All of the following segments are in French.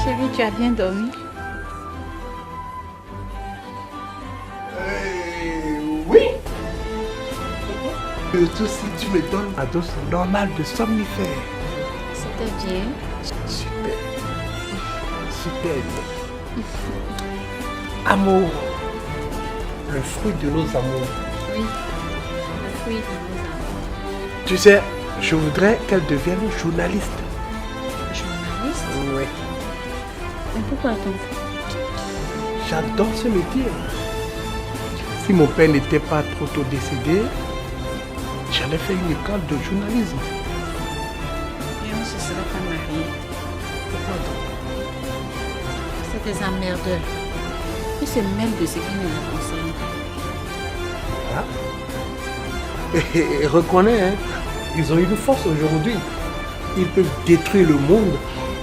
Chérie, tu as bien dormi? Oui. Surtout si tu me donnes la dose normale de somnifère. C'était bien. Super. Super bien. Amour. Le fruit de nos amours. Oui, le fruit de nos amours. Tu sais, je voudrais qu'elle devienne journaliste. Journaliste? Oui. Mais pourquoi donc? J'adore ce métier. Si mon père n'était pas trop tôt décédé, j'allais faire une école de journalisme. Et on ne se serait pas mariés. Pourquoi donc? C'est des emmerdeurs. Et c'est même de ce qui nous le concerne. Hein? Et reconnais, hein, ils ont une force aujourd'hui. Ils peuvent détruire le monde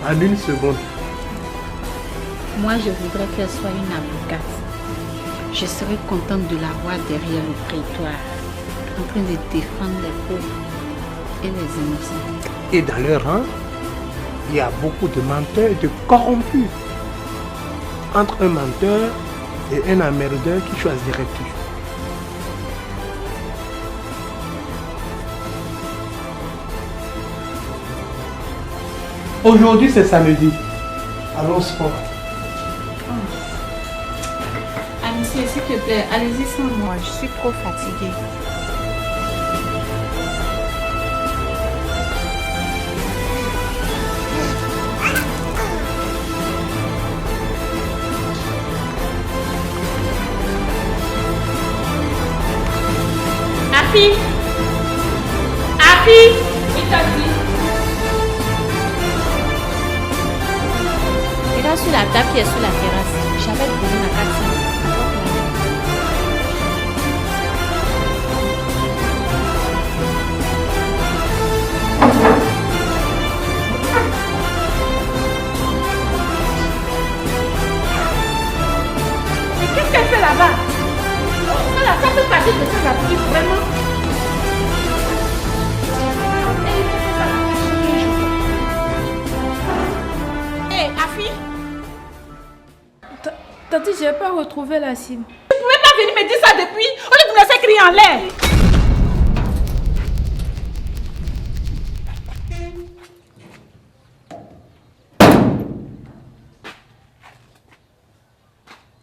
en une seconde. Moi, je voudrais qu'elle soit une avocate. Je serais contente de la voir derrière le prétoire, en train de défendre les pauvres et les innocents. Et dans leur rang, il y a beaucoup de menteurs et de corrompus. Entre un menteur et un emmerdeur, qui choisirais-tu? Aujourd'hui, c'est samedi. Allons au sport. Monsieur, s'il te plaît, allez-y sans moi, je suis trop fatiguée. Afi! Afi! Il t'a dit. Regarde sur la table qui est sur la terrasse. J'avais besoin de 400. Mais qu'est-ce qu'elle fait là-bas? Ça peut passer de ça là-dessus, vraiment. Hé, Afi! Tati, je n'ai pas retrouvé la cible. Tu ne pouvais pas venir me dire ça depuis, au lieu de me laisser crier en l'air.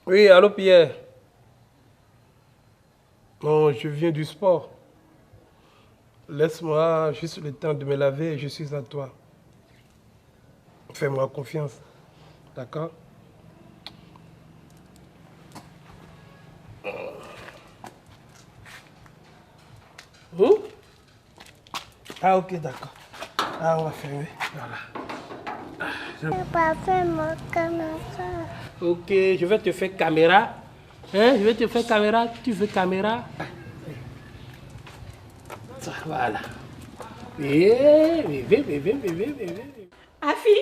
Oui, allô Pierre. Non, je viens du sport. Laisse-moi juste le temps de me laver et je suis à toi. Fais-moi confiance. D'accord? Ah ok, d'accord. Ah, on va fermer. Voilà. Je ne peux pas faire mon caméra. Ok, je vais te faire caméra. Hein? Je vais te faire caméra. Tu veux caméra? Ça, voilà. Viens. Afi!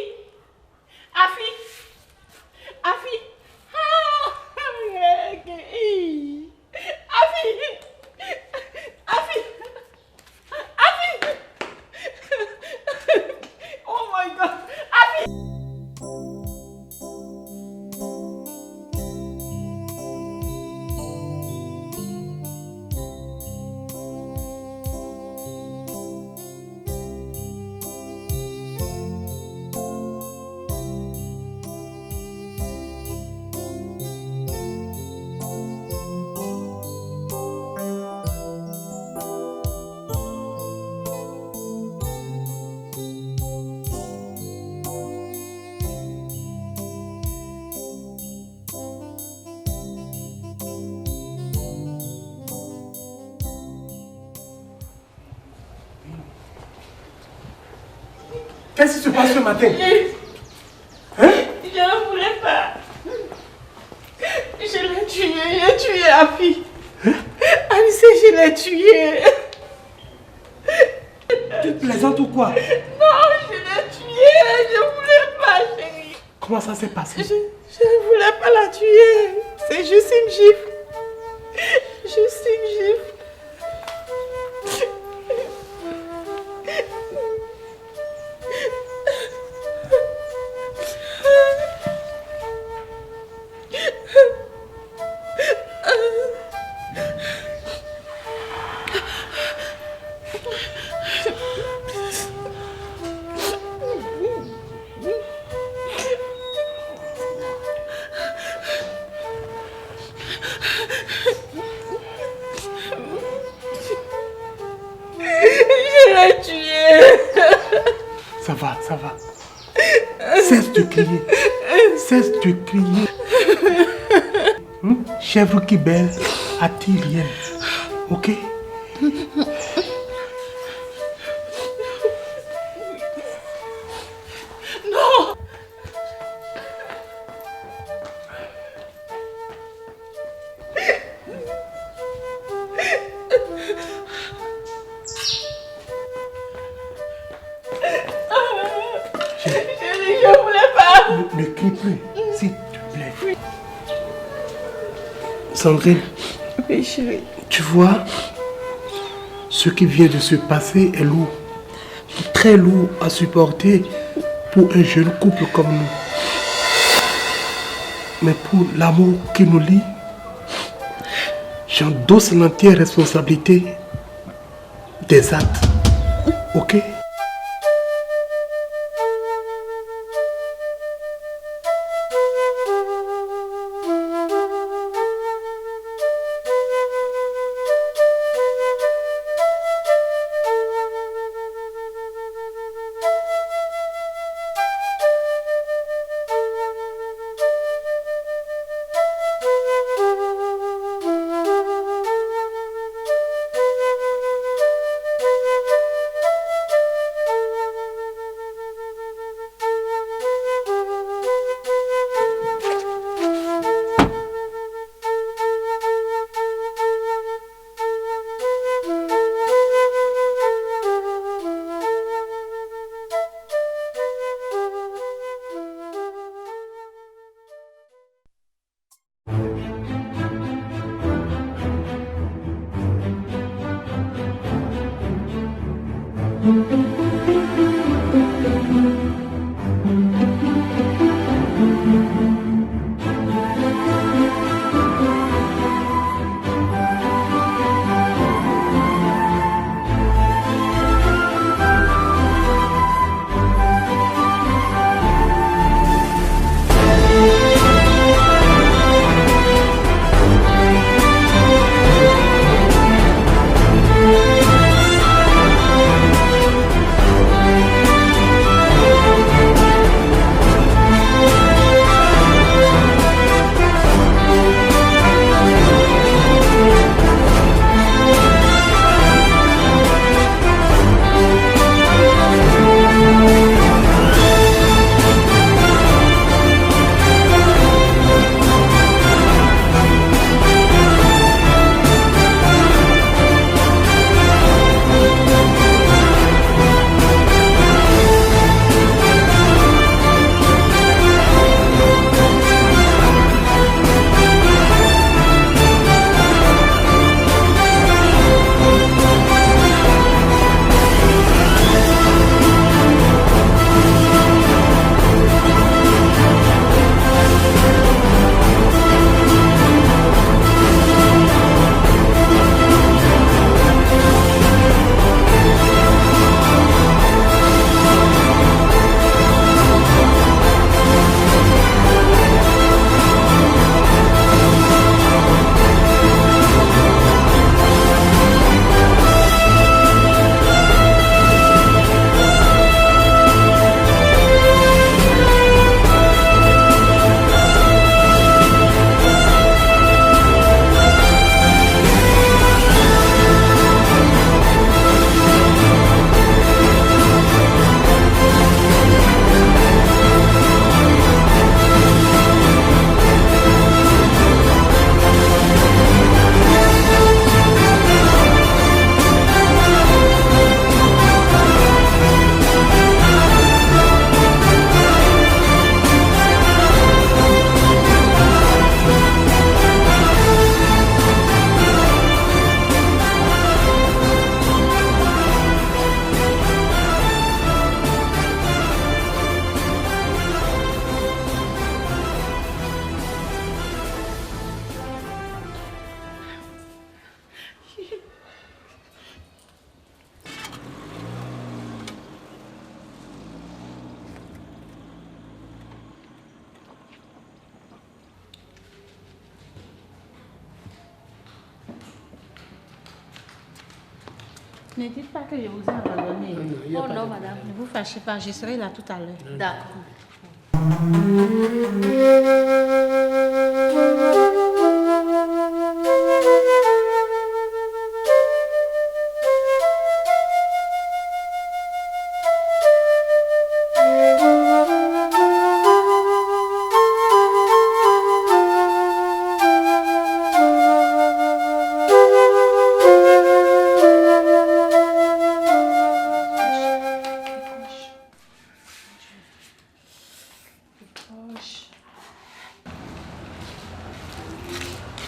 Afi! Afi! Ah! Afi! Afi! Afi! Oh my God! Afi! Qu'est-ce qui se passe ce matin? Il la fille. Alice, je l'ai tuée. Tu plaisantes ou quoi? Non, je l'ai tuée. Je voulais pas, chérie. Comment ça s'est passé? Je ne voulais pas la tuer. C'est juste une gifle. Juste une gifle. Je l'ai tué. Ça va, ça va. Cesse de crier. Cesse de crier. Chèvre qui belle attire rien. Ok? Non. Je voulais pas. Ne crie plus, s'il te plaît. Sandrine, Oui, chérie. tu vois, ce qui vient de se passer est lourd. Très lourd à supporter pour un jeune couple comme nous. Mais pour l'amour qui nous lie, j'endosse l'entière responsabilité des actes. Ok? Ne dites pas que je vous ai abandonné. Oh non, madame. Ne vous fâchez pas, je serai là tout à l'heure. D'accord.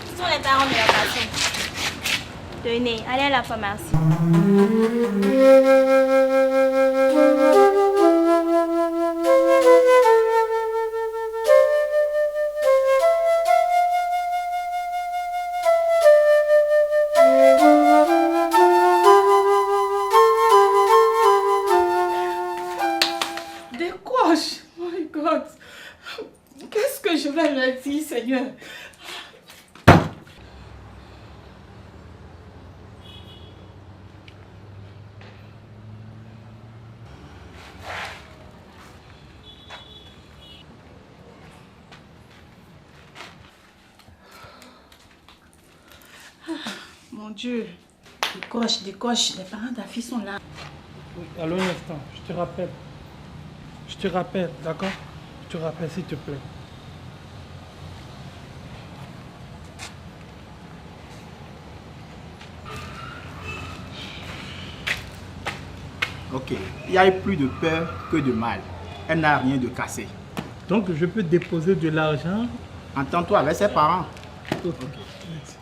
Ce sont les parents de la patiente. Tenez, allez à la pharmacie. Décroche. Oh my God. Qu'est-ce que je vais leur dire, Seigneur? Mon Dieu. Décroche, décroche. Les parents de la fille sont là. Oui, allô, un instant, je te rappelle. Je te rappelle, d'accord? Je te rappelle, s'il te plaît. Ok, il y a eu plus de peur que de mal. Elle n'a rien de cassé. Donc, je peux déposer de l'argent? Entends-toi avec ses parents. Ok. Merci.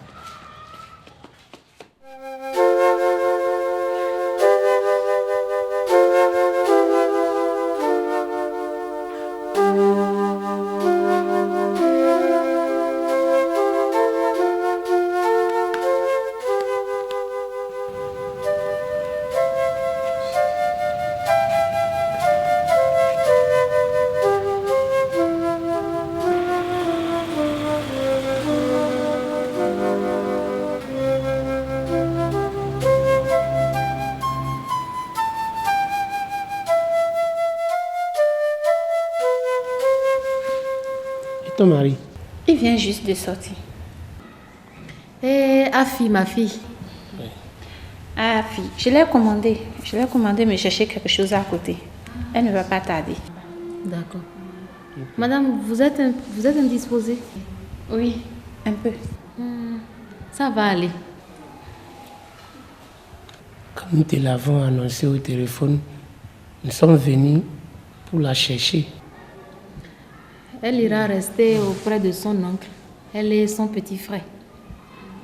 Et ton mari? Il vient juste de sortir. Afi, ma fille. Ah, fille, je l'ai commandé. Je l'ai commandé me chercher quelque chose à côté. Elle ne va pas tarder. D'accord. Madame, vous êtes indisposée? Oui, un peu. Ça va aller. Comme nous te l'avons annoncé au téléphone, nous sommes venus pour la chercher. Elle ira rester auprès de son oncle. Elle est son petit frère.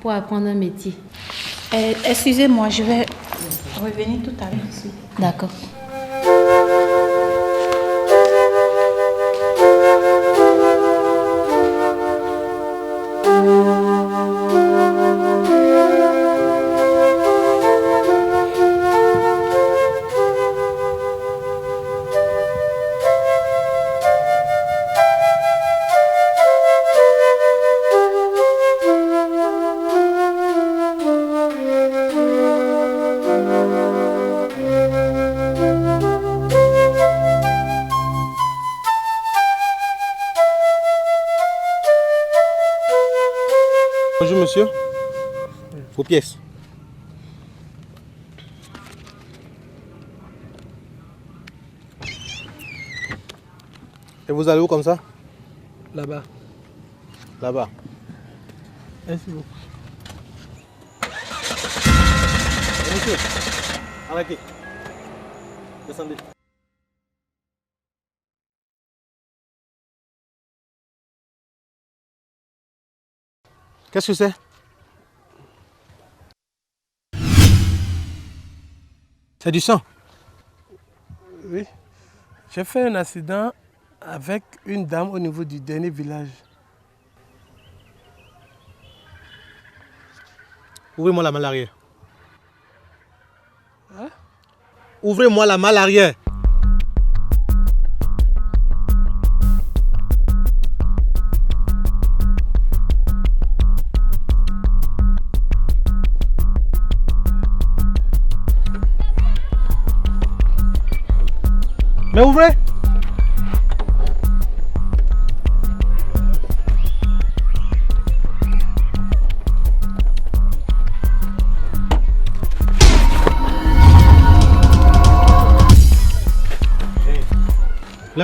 Pour apprendre un métier. Excusez-moi, je vais revenir tout à l'heure ici. D'accord. Bonjour monsieur. Vos pièces. Et vous allez où comme ça? Là-bas. Là-bas. Merci beaucoup. Monsieur, arrêtez. Descendez. Qu'est-ce que c'est? C'est du sang. Oui. J'ai fait un accident avec une dame au niveau du dernier village. Ouvrez-moi la malle arrière. Hein? Ouvrez-moi la malle arrière.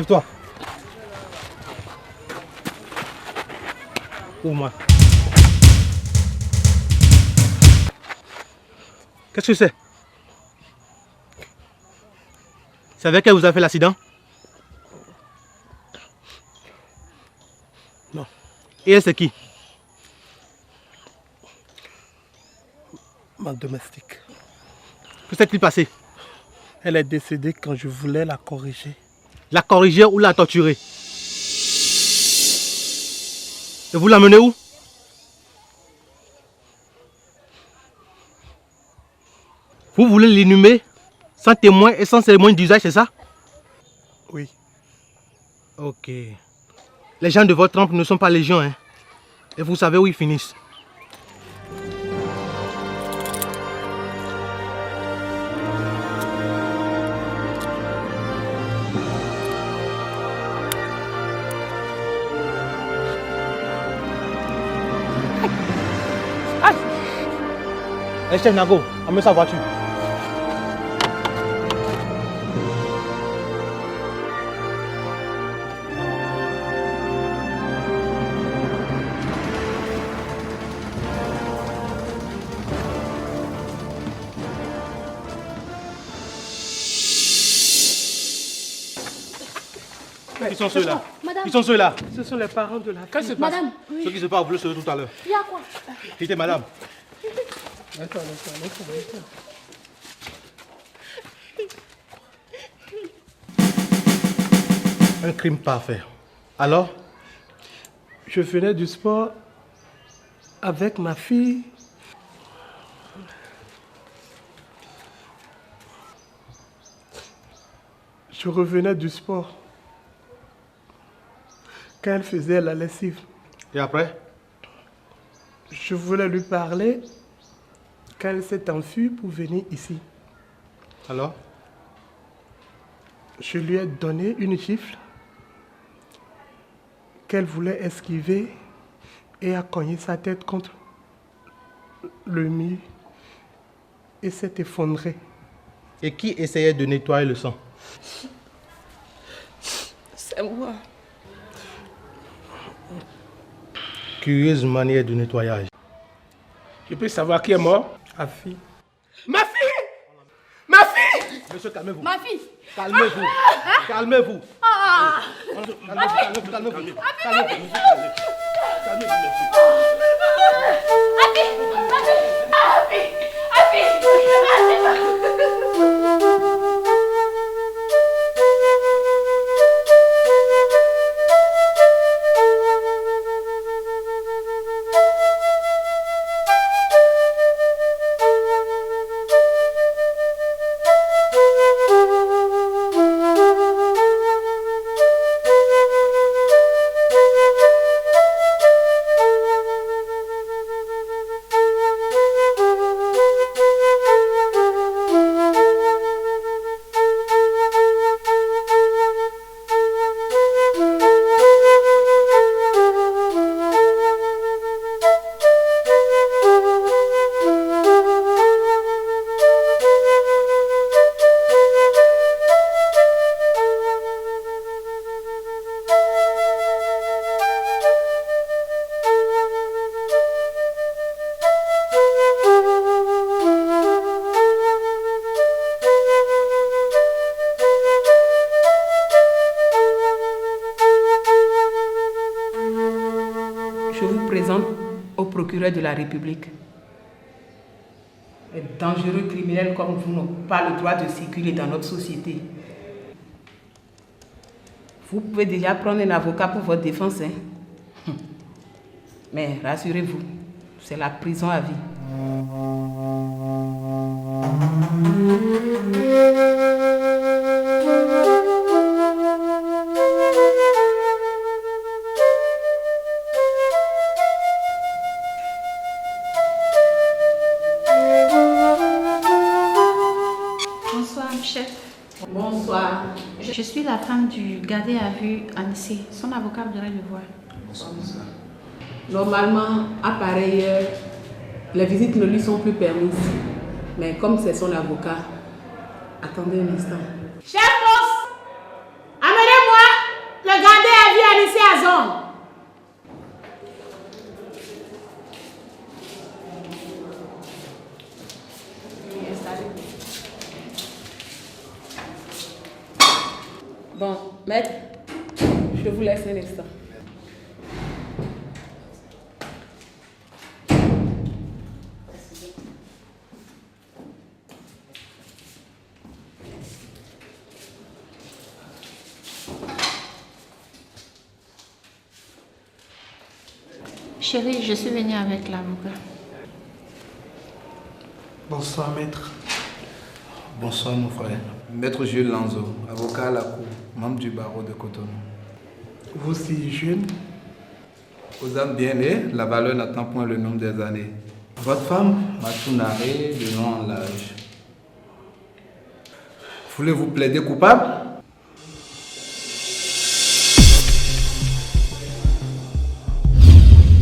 Lève-toi. Ouvre-moi. Qu'est-ce que c'est? C'est avec elle que vous avez fait l'accident? Non. Et elle, c'est qui? Ma domestique. Que s'est-il passé? Elle est décédée quand je voulais la corriger. La corriger ou la torturer? Et vous l'amenez où? Vous voulez l'inhumer sans témoin et sans cérémonie d'usage, c'est ça? Oui. Ok. Les gens de votre trempe ne sont pas légion, hein? Et vous savez où ils finissent. Hey, chef Nago, amène sa voiture. Qui sont ceux-là? Madame. Qui sont ceux-là? Ce sont les parents de la Qu'est-ce qui se fille. passe? Madame, oui. Ceux qui se parlent, vous le saurez tout à l'heure. Il y a quoi? Quittez, madame. Un crime parfait. Alors? Je venais du sport avec ma fille. Je revenais du sport quand elle faisait la lessive. Et après? Je voulais lui parler quand elle s'est enfuie pour venir ici. Alors? Je lui ai donné une gifle qu'elle voulait esquiver et a cogné sa tête contre le mur et s'est effondrée. Et qui essayait de nettoyer le sang? C'est moi. Curieuse manière de nettoyage. Je peux savoir qui est mort? Ma fille. Ma fille! Ma fille! Monsieur, calmez-vous. Ma fille. Calmez-vous. Calmez-vous. Calmez-vous. Calmez-vous. Calmez-vous. Calmez-vous, monsieur. Je vous présente au procureur de la République. Les dangereux criminels comme vous n'ont pas le droit de circuler dans notre société. Vous pouvez déjà prendre un avocat pour votre défense, hein? Mais rassurez-vous, c'est la prison à vie. Bonsoir, chef. Bonsoir. Je suis la femme du gardé à vue Anissé. Son avocat voudrait le voir. Normalement, à pareille heure, les visites ne lui sont plus permises. Mais comme c'est son avocat, attendez un instant. Chef boss, amenez-moi maison. Bon, maître, je vous laisse un instant. Chérie, je suis venue avec l'avocat. Bonsoir, maître. Bonsoir mon frère. Maître Jules Lanzo, avocat à la cour, membre du barreau de Cotonou. Vous si jeune? Aux âmes bien nées, la valeur n'attend point le nombre des années. Votre femme m'a tout narré de long en large. Voulez-vous plaider coupable?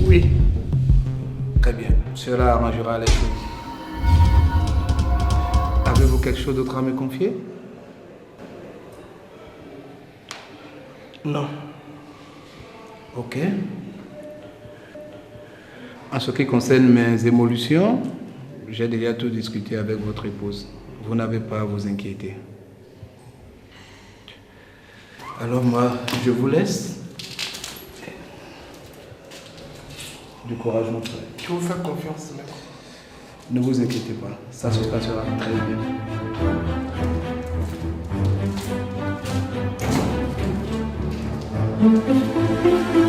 Oui. Très bien, cela arrangera les choses. Avez-vous quelque chose d'autre à me confier? Non. Ok. En ce qui concerne mes émolutions, j'ai déjà tout discuté avec votre épouse. Vous n'avez pas à vous inquiéter. Alors moi, je vous laisse. Du courage, mon frère. Je vous fais confiance, maître. Ne vous inquiétez pas, ça se passera très bien.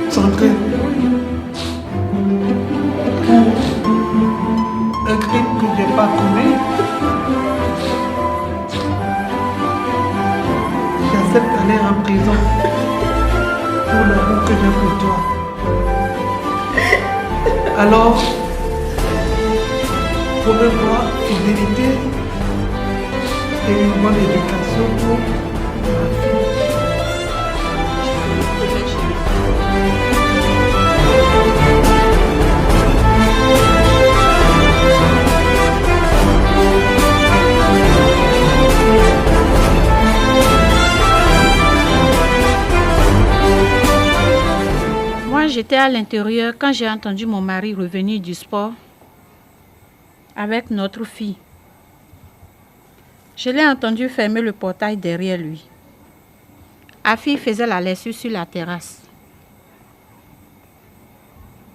Sandrine, un crime que je n'ai pas commis, j'accepte d'aller en prison pour l'amour que j'ai pour toi. Alors, promets-moi fidélité et une bonne éducation pour ma fille. Moi, j'étais à l'intérieur quand j'ai entendu mon mari revenir du sport avec notre fille. Je l'ai entendu fermer le portail derrière lui. Afi faisait la lessive sur la terrasse.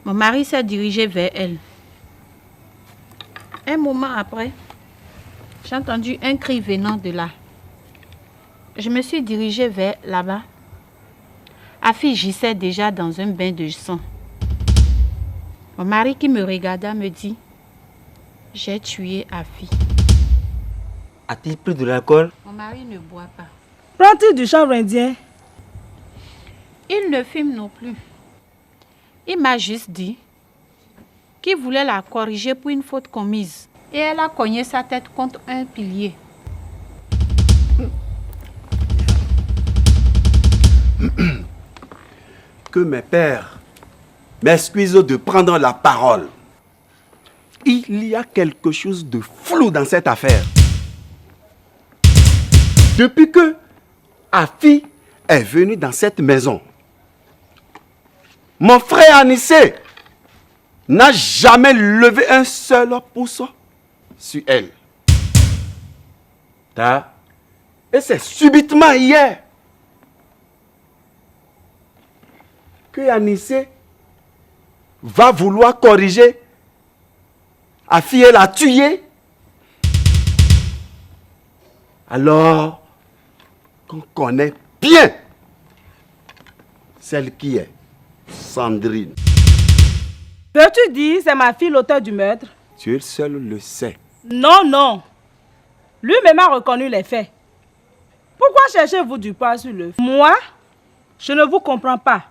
Mon mari s'est dirigé vers elle. Un moment après, j'ai entendu un cri venant de là. Je me suis dirigée vers là-bas. Afi gissait déjà dans un bain de sang. Mon mari qui me regarda me dit: j'ai tué Afi. A-t-il pris de l'alcool? Mon mari ne boit pas. Prend-il du chanvre indien? Il ne fume non plus. Il m'a juste dit qu'il voulait la corriger pour une faute commise. Et elle a cogné sa tête contre un pilier. Que mes pères m'excusent de prendre la parole. Il y a quelque chose de flou dans cette affaire. Depuis que Afi est venu dans cette maison, mon frère Anissé n'a jamais levé un seul pouce sur elle. Et c'est subitement hier que Anissé va vouloir corriger Afi et la tuer. Alors qu'on connaît bien celle qui est Sandrine. Peux-tu dire c'est ma fille l'auteur du meurtre? Dieu seul le sait. Non, non. Lui-même a reconnu les faits. Pourquoi cherchez-vous du poids sur le feu? Moi, je ne vous comprends pas.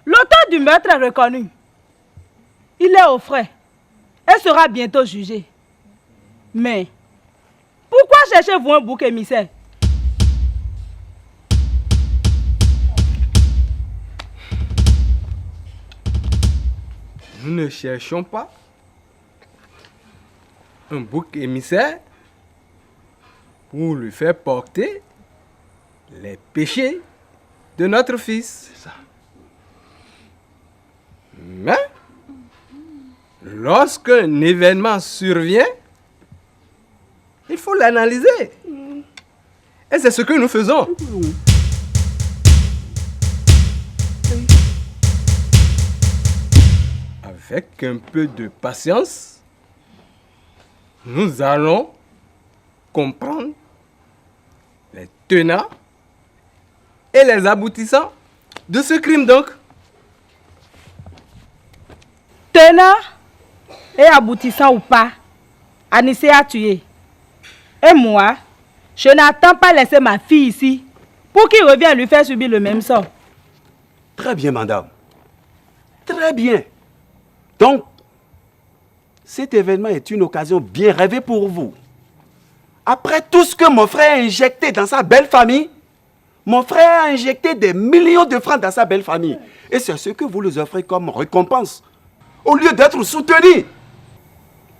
L'auteur du meurtre est reconnu. Il est au frais et sera bientôt jugé. Mais, pourquoi cherchez-vous un bouc émissaire? Nous ne cherchons pas un bouc émissaire pour lui faire porter les péchés de notre fils. C'est ça. lorsqu'un événement survient, il faut l'analyser. Et c'est ce que nous faisons. Avec un peu de patience, nous allons comprendre les tenants et les aboutissants de ce crime donc. Tenant et aboutissant ou pas, Anissé a tué. Et moi, je n'attends pas laisser ma fille ici pour qu'il revienne lui faire subir le même sort. Très bien, madame. Très bien. Donc, cet événement est une occasion bien rêvée pour vous. Après tout ce que mon frère a injecté dans sa belle famille, mon frère a injecté des millions de francs dans sa belle famille. Et c'est ce que vous lui offrez comme récompense, au lieu d'être soutenu.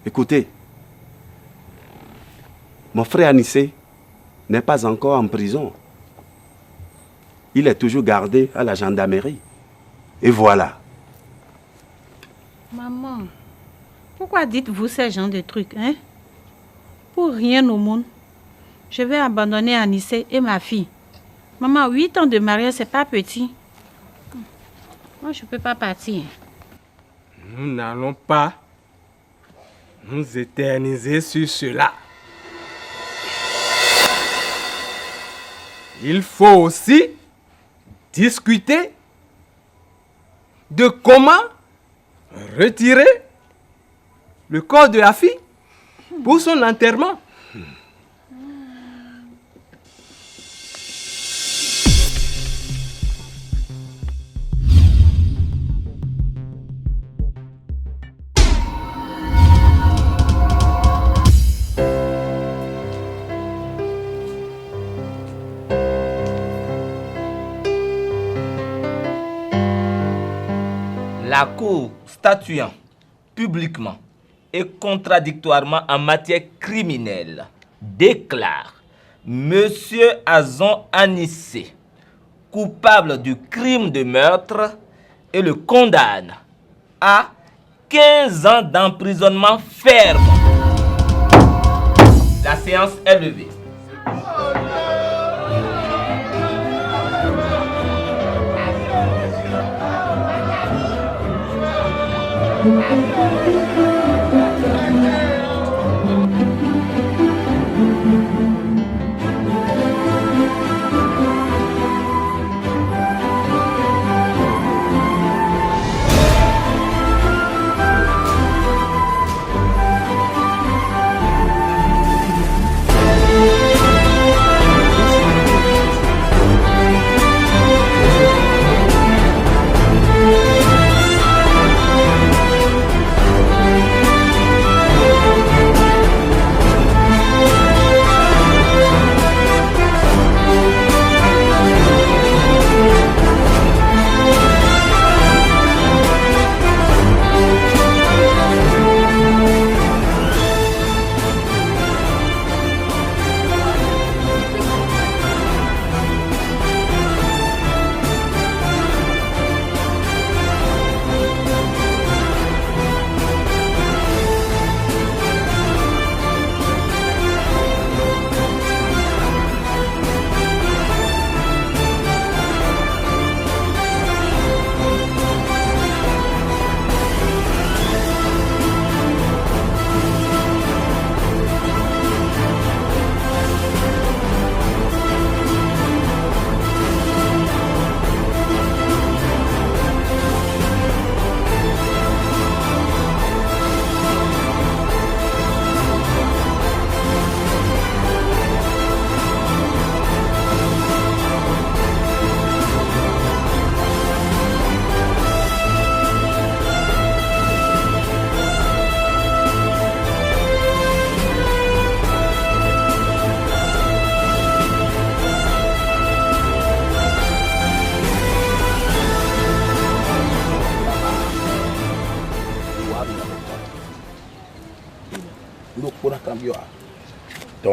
Écoutez, mon frère Anissé n'est pas encore en prison. Il est toujours gardé à la gendarmerie. Et voilà. Maman, pourquoi dites-vous ces genres de trucs, hein? Pour rien au monde, je vais abandonner Anissé et ma fille. Maman, 8 ans de mariage, c'est pas petit. Moi, je peux pas partir. Nous n'allons pas nous éterniser sur cela. Il faut aussi discuter de comment retirer le corps de la fille pour son enterrement. La Cour statuant publiquement et contradictoirement en matière criminelle déclare Monsieur Azon Anissé coupable du crime de meurtre et le condamne à 15 ans d'emprisonnement ferme. La séance est levée.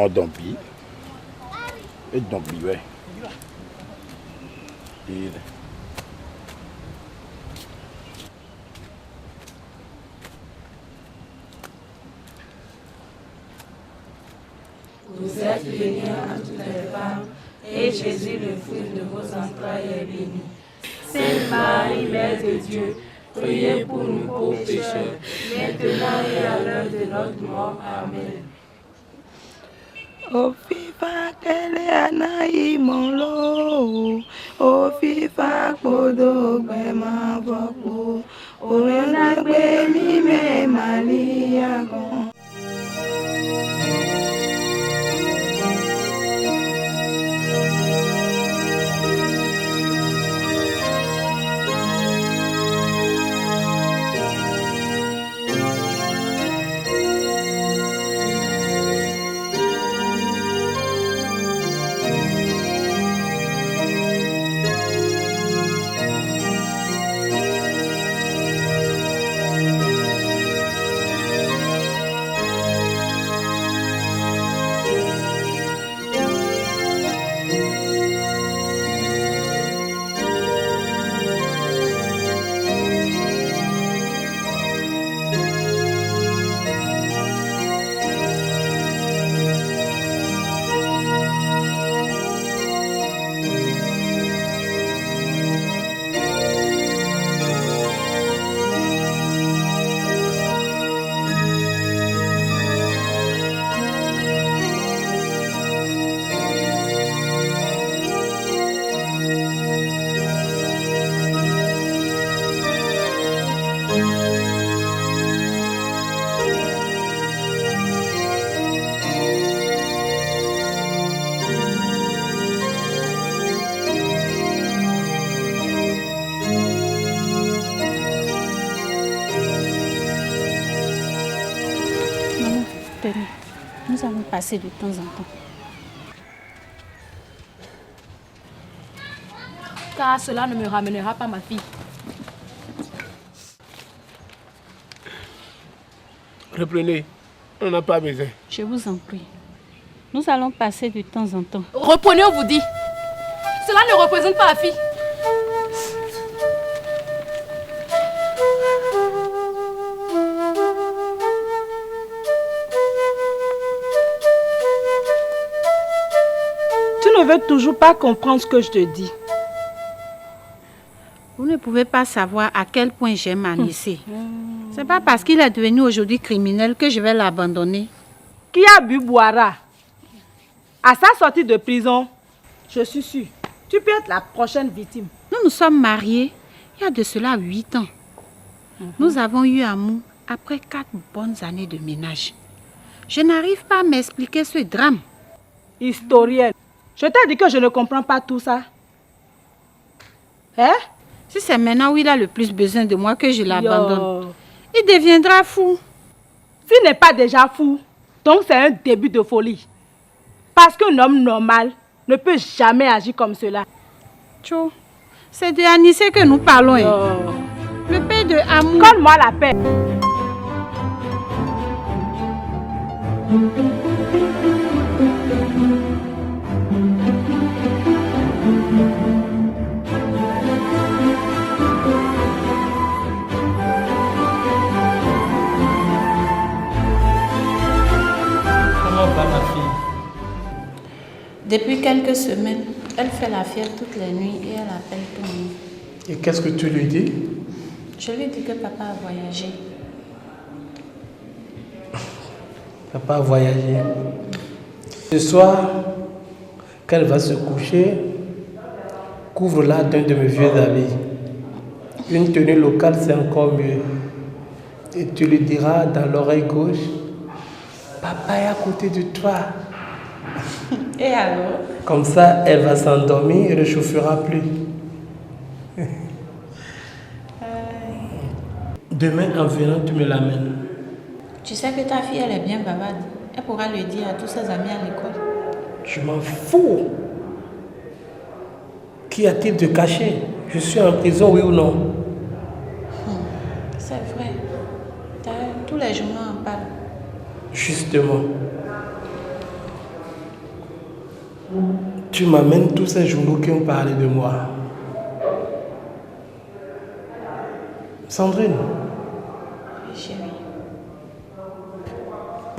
Dombi et Dombi, ouais. Vous êtes bénie entre toutes les femmes, et Jésus, le fruit de vos entrailles, est béni. Sainte Marie, Mère de Dieu, priez pour nous pauvres pécheurs, maintenant et à l'heure de notre mort. Amen. O fifa kele anayi molo, o fifa kodo gbema voko, o yana gbe mi me Maria gon. Nous allons passer de temps en temps. Car cela ne me ramènera pas ma fille. Reprenez, on n'a pas besoin. Je vous en prie. Nous allons passer de temps en temps. Reprenez, on vous dit. Cela ne représente pas la fille. Tu ne veux toujours pas comprendre ce que je te dis. Vous ne pouvez pas savoir à quel point j'aime Anissé. C'est pas parce qu'il est devenu aujourd'hui criminel que je vais l'abandonner. Qui a bu boira? À sa sortie de prison, je suis sûre, tu peux être la prochaine victime. Nous sommes mariés il y a de cela 8 ans. Nous avons eu amour après 4 bonnes années de ménage. Je n'arrive pas à m'expliquer ce drame. Historienne, je t'ai dit que je ne comprends pas tout ça. Hein? Si c'est maintenant où il a le plus besoin de moi que je l'abandonne, il deviendra fou. S'il n'est pas déjà fou, donc c'est un début de folie. Parce qu'un homme normal ne peut jamais agir comme cela. Tcho, c'est de Anissé que nous parlons. Le père de Amour. Colle-moi la paix. Comment va ma fille? Depuis quelques semaines, elle fait la fièvre toutes les nuits et elle appelle tout le monde. Et qu'est-ce que tu lui dis? Je lui dis que papa a voyagé. Papa a voyagé. Ce soir, quand elle va se coucher, couvre-la d'un de mes vieux habits. Une tenue locale, c'est encore mieux. Et tu lui diras dans l'oreille gauche, papa est à côté de toi. Et alors? Comme ça, elle va s'endormir et ne chauffera plus. Demain, en venant, tu me l'amènes. Tu sais que ta fille, elle est bien bavarde. Elle pourra le dire à tous ses amis à l'école. Je m'en fous. Qu'y a-t-il de caché? Je suis en prison, oui ou non? C'est vrai. Tous les journaux en parlent. Justement. Tu m'amènes tous ces journaux qui ont parlé de moi. Sandrine. Oui, chérie.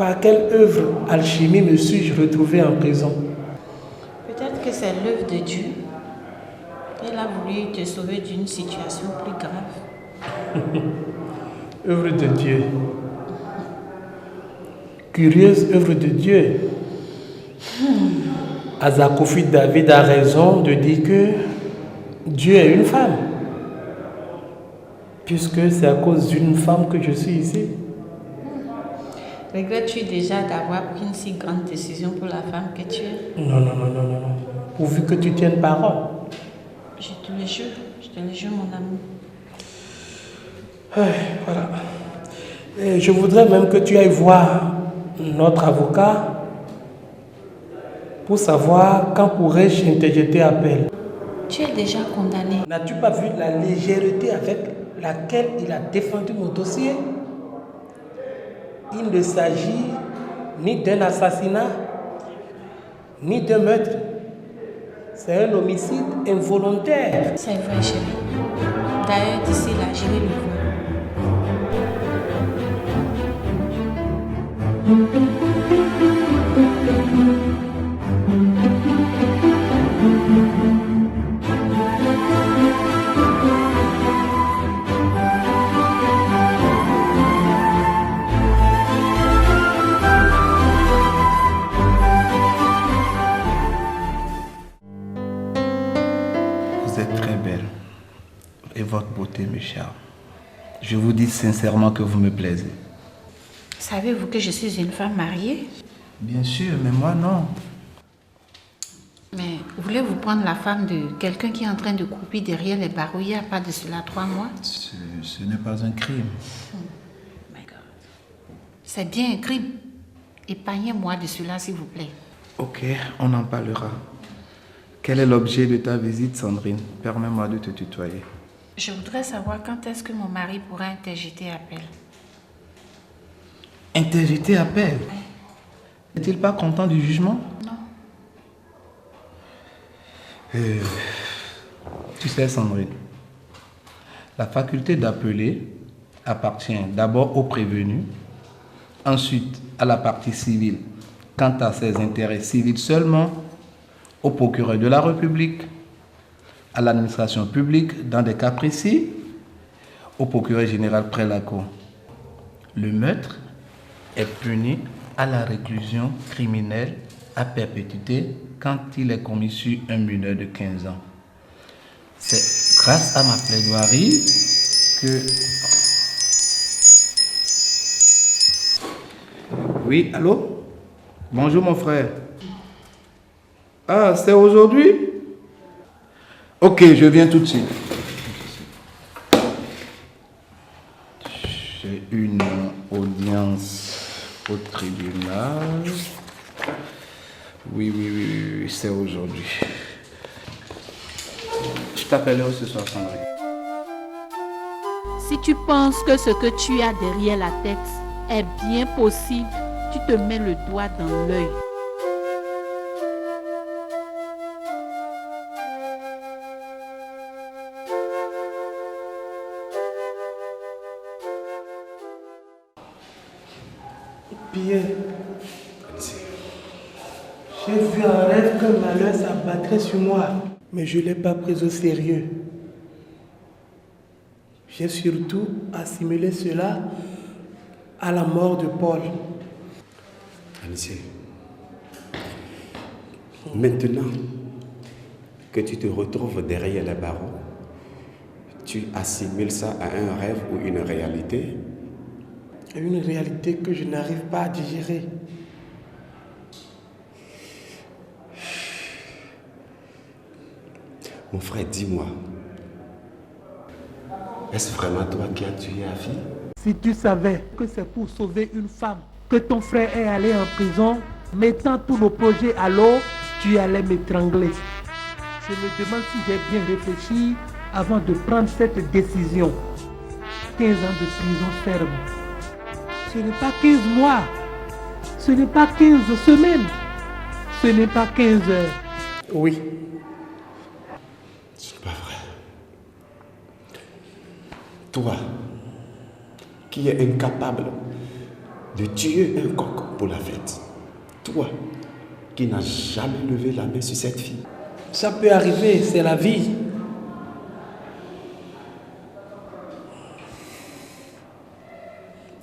Par quelle œuvre alchimie me suis-je retrouvé en prison? Peut-être que c'est l'œuvre de Dieu. Elle a voulu te sauver d'une situation plus grave. Œuvre de Dieu. Curieuse œuvre de Dieu. Azakofi David a raison de dire que Dieu est une femme. Puisque c'est à cause d'une femme que je suis ici. Regrettes-tu déjà d'avoir pris une si grande décision pour la femme que tu es? Non. Pourvu que tu tiennes parole. Je te le jure, mon amour. Voilà. Et je voudrais même que tu ailles voir notre avocat pour savoir quand pourrais-je interjeter appel. Tu es déjà condamné. N'as-tu pas vu la légèreté avec laquelle il a défendu mon dossier? Il ne s'agit ni d'un assassinat, ni d'un meurtre. C'est un homicide involontaire. C'est vrai, chérie. D'ailleurs, d'ici là, je vais le voir. Vous êtes très belle et votre beauté me charme. Je vous dis sincèrement que vous me plaisez. Savez-vous que je suis une femme mariée? Bien sûr, mais moi non. Mais voulez-vous prendre la femme de quelqu'un qui est en train de croupir derrière les barreaux il n'y a pas de cela 3 mois? Ce n'est pas un crime. C'est bien un crime. Épargnez-moi de cela, s'il vous plaît. Ok, on en parlera. Quel est l'objet de ta visite, Sandrine? Permets-moi de te tutoyer. Je voudrais savoir quand est-ce que mon mari pourra interjeter appel. Interjeter appel? N'est-il pas content du jugement? Non. Tu sais, Sandrine, la faculté d'appeler appartient d'abord au prévenu, ensuite à la partie civile, quant à ses intérêts civils seulement, au procureur de la République, à l'administration publique dans des cas précis, au procureur général près la cour. Le meurtre est puni à la réclusion criminelle à perpétuité quand il est commis sur un mineur de 15 ans. C'est grâce à ma plaidoirie que... Oui, allô? Bonjour mon frère. Ah, c'est aujourd'hui? Ok, je viens tout de suite. J'ai une audience au tribunal. Oui, c'est aujourd'hui. Je t'appellerai ce soir, Sandrine. Si tu penses que ce que tu as derrière la tête est bien possible, tu te mets le doigt dans l'œil. Pierre, j'ai vu un rêve qu'un malheur s'abattrait sur moi, mais je ne l'ai pas pris au sérieux. J'ai surtout assimilé cela à la mort de Paul. Anissé, maintenant que tu te retrouves derrière les barreaux, tu assimiles ça à un rêve ou une réalité? Une réalité que je n'arrive pas à digérer. Mon frère, dis-moi, est-ce vraiment toi qui as tué Afi? Si tu savais que c'est pour sauver une femme que ton frère est allé en prison, mettant tous nos projets à l'eau, tu allais m'étrangler. Je me demande si j'ai bien réfléchi avant de prendre cette décision. 15 ans de prison ferme. Ce n'est pas 15 mois. Ce n'est pas 15 semaines. Ce n'est pas 15 heures. Oui. Ce n'est pas vrai. Toi, qui es incapable de tuer un coq pour la fête. Toi, qui n'as jamais levé la main sur cette fille. Ça peut arriver, c'est la vie.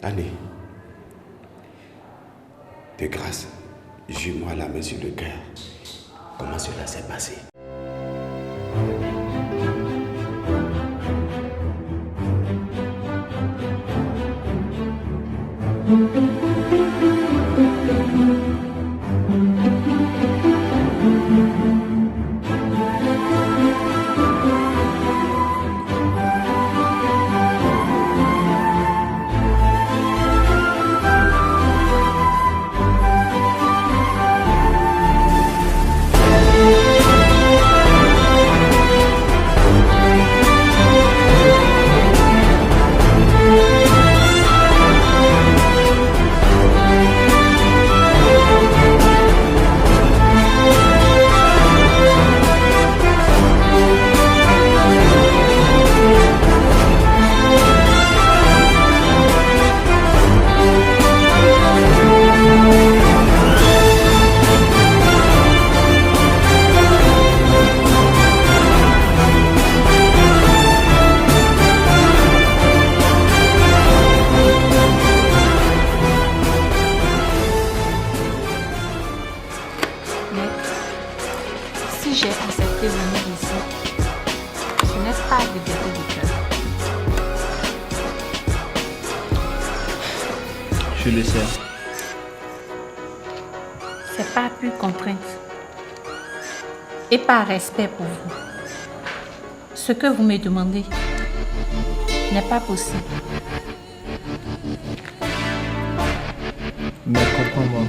Allez, de grâce, jure-moi la main sur le cœur. Comment cela s'est passé? Je le sais. C'est par pure contrainte et par respect pour vous. Ce que vous me demandez n'est pas possible. Mais comprends-moi.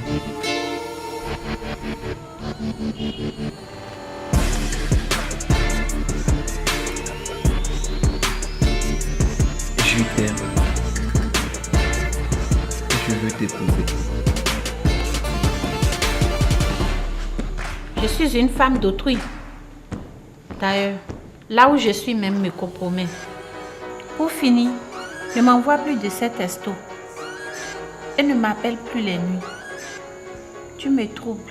Je t'aime. Je veux t'épouser. Je suis une femme d'autrui. D'ailleurs, là où je suis même me compromet. Pour finir, ne m'envoie plus de ces textos. Et ne m'appelle plus les nuits. Tu me troubles.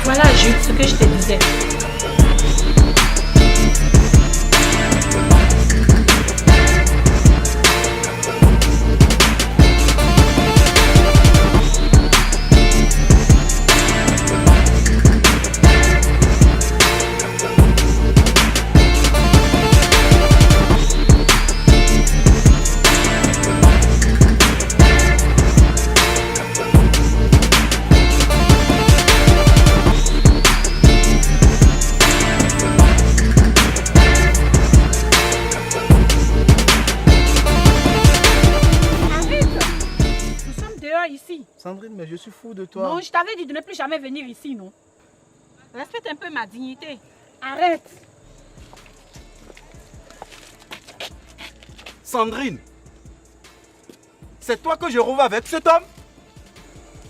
Voilà, Jude, ce que je te disais. Sandrine, mais je suis fou de toi. Non, je t'avais dit de ne plus jamais venir ici, non? Respecte un peu ma dignité. Arrête. Sandrine, c'est toi que je revois avec cet homme?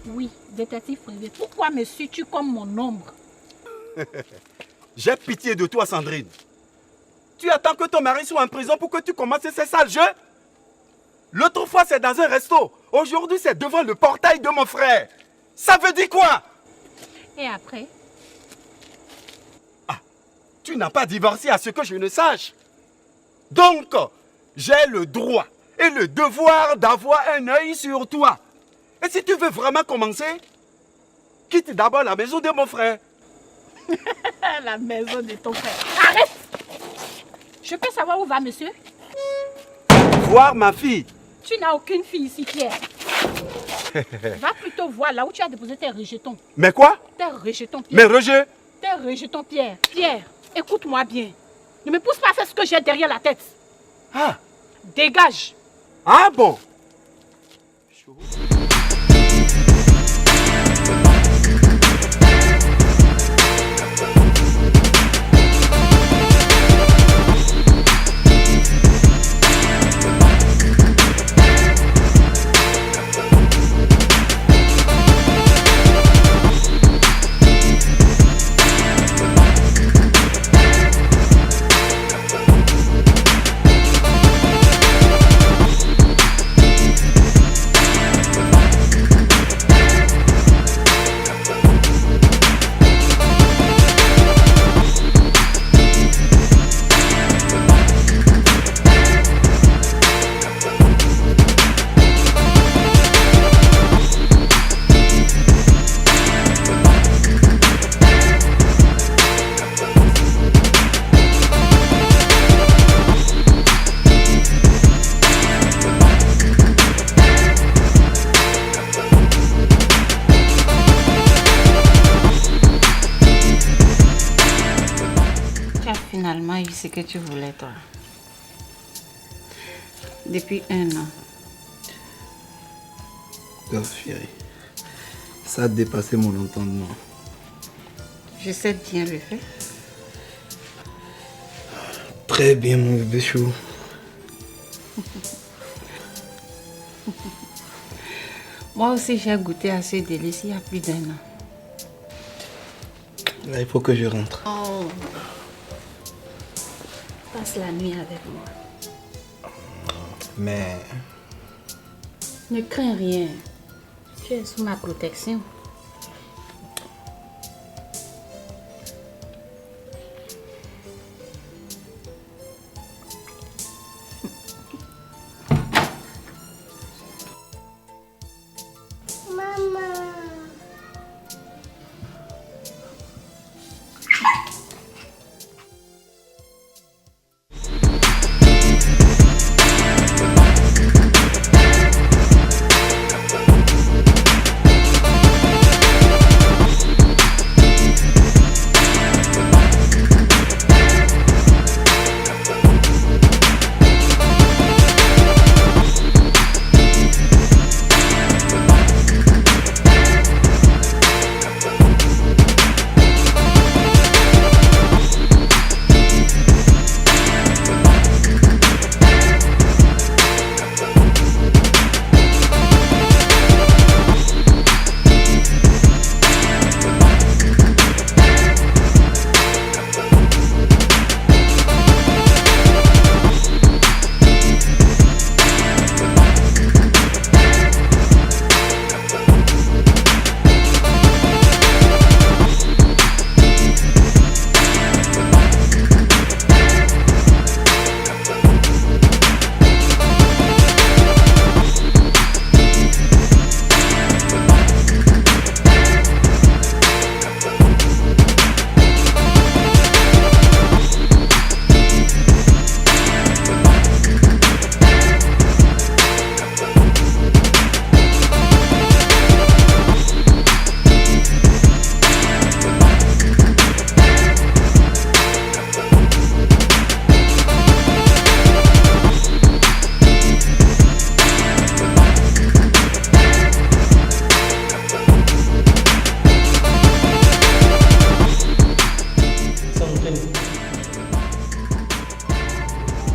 Oui, détective privé. Pourquoi me suis-tu comme mon ombre? J'ai pitié de toi, Sandrine. Tu attends que ton mari soit en prison pour que tu commences ces sales jeux? L'autre fois, c'est dans un resto. Aujourd'hui, c'est devant le portail de mon frère. Ça veut dire quoi? Et après? Ah, tu n'as pas divorcé à ce que je ne sache. Donc, j'ai le droit et le devoir d'avoir un œil sur toi. Et si tu veux vraiment commencer, quitte d'abord la maison de mon frère. La maison de ton frère. Arrête! Je peux savoir où va monsieur? Voir ma fille. Tu n'as aucune fille ici, Pierre. Va plutôt voir là où tu as déposé tes rejetons. Mais quoi? Tes rejetons, Pierre. Mes rejets? Tes rejetons, Pierre. Pierre, écoute-moi bien. Ne me pousse pas à faire ce que j'ai derrière la tête. Ah. Dégage. Ah bon? ce que tu voulais, toi. Depuis 1 an. Oh, chérie, ça a dépassé mon entendement. Je sais bien le faire. Très bien, mon bébé chou. Moi aussi, j'ai goûté à ce délice il y a plus d'1 an. Là, il faut que je rentre. Oh. Passe la nuit avec moi. Mais... Ne crains rien. Tu es sous ma protection.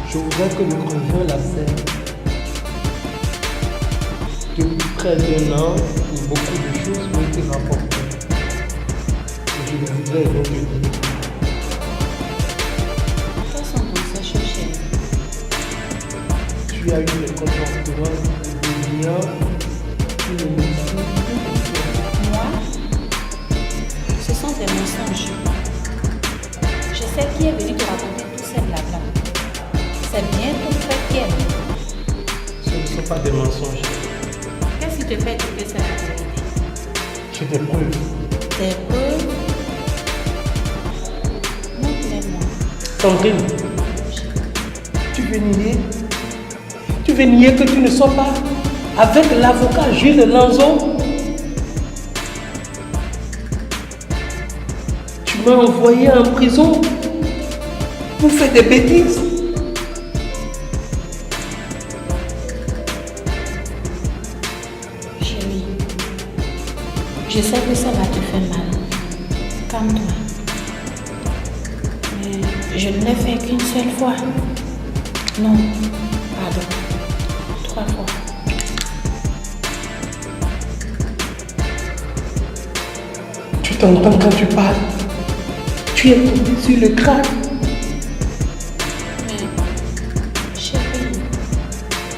Je voudrais que nous crevions la scène. Depuis près d'1 an, beaucoup de choses ont été rapportées. Et je le voudrais donc te dire. Quels sont donc ces choses, chérie? Tu as eu des comportements déviants qui ne me sont plus confiants. Moi? Ce sont des mensonges. Je sais qui est venu te raconter tous ces blabla. C'est bien ton frère qui est venu. Ce ne sont pas des mensonges. Qu'est-ce qui te fait dire que c'est la vérité? J'ai des preuves. Des preuves? Montre-les-moi. Sandrine, tu veux nier? Tu veux nier que tu ne sois pas avec l'avocat Gilles Lanzon? Tu m'as envoyé en prison pour faire des bêtises. Chérie, je sais que ça va te faire mal. Calme-toi. Mais je ne l'ai fait qu'une seule fois. Non, pardon. 3 fois. Tu t'entends quand tu parles. Tu es tombé sur le crâne. Mais, chérie,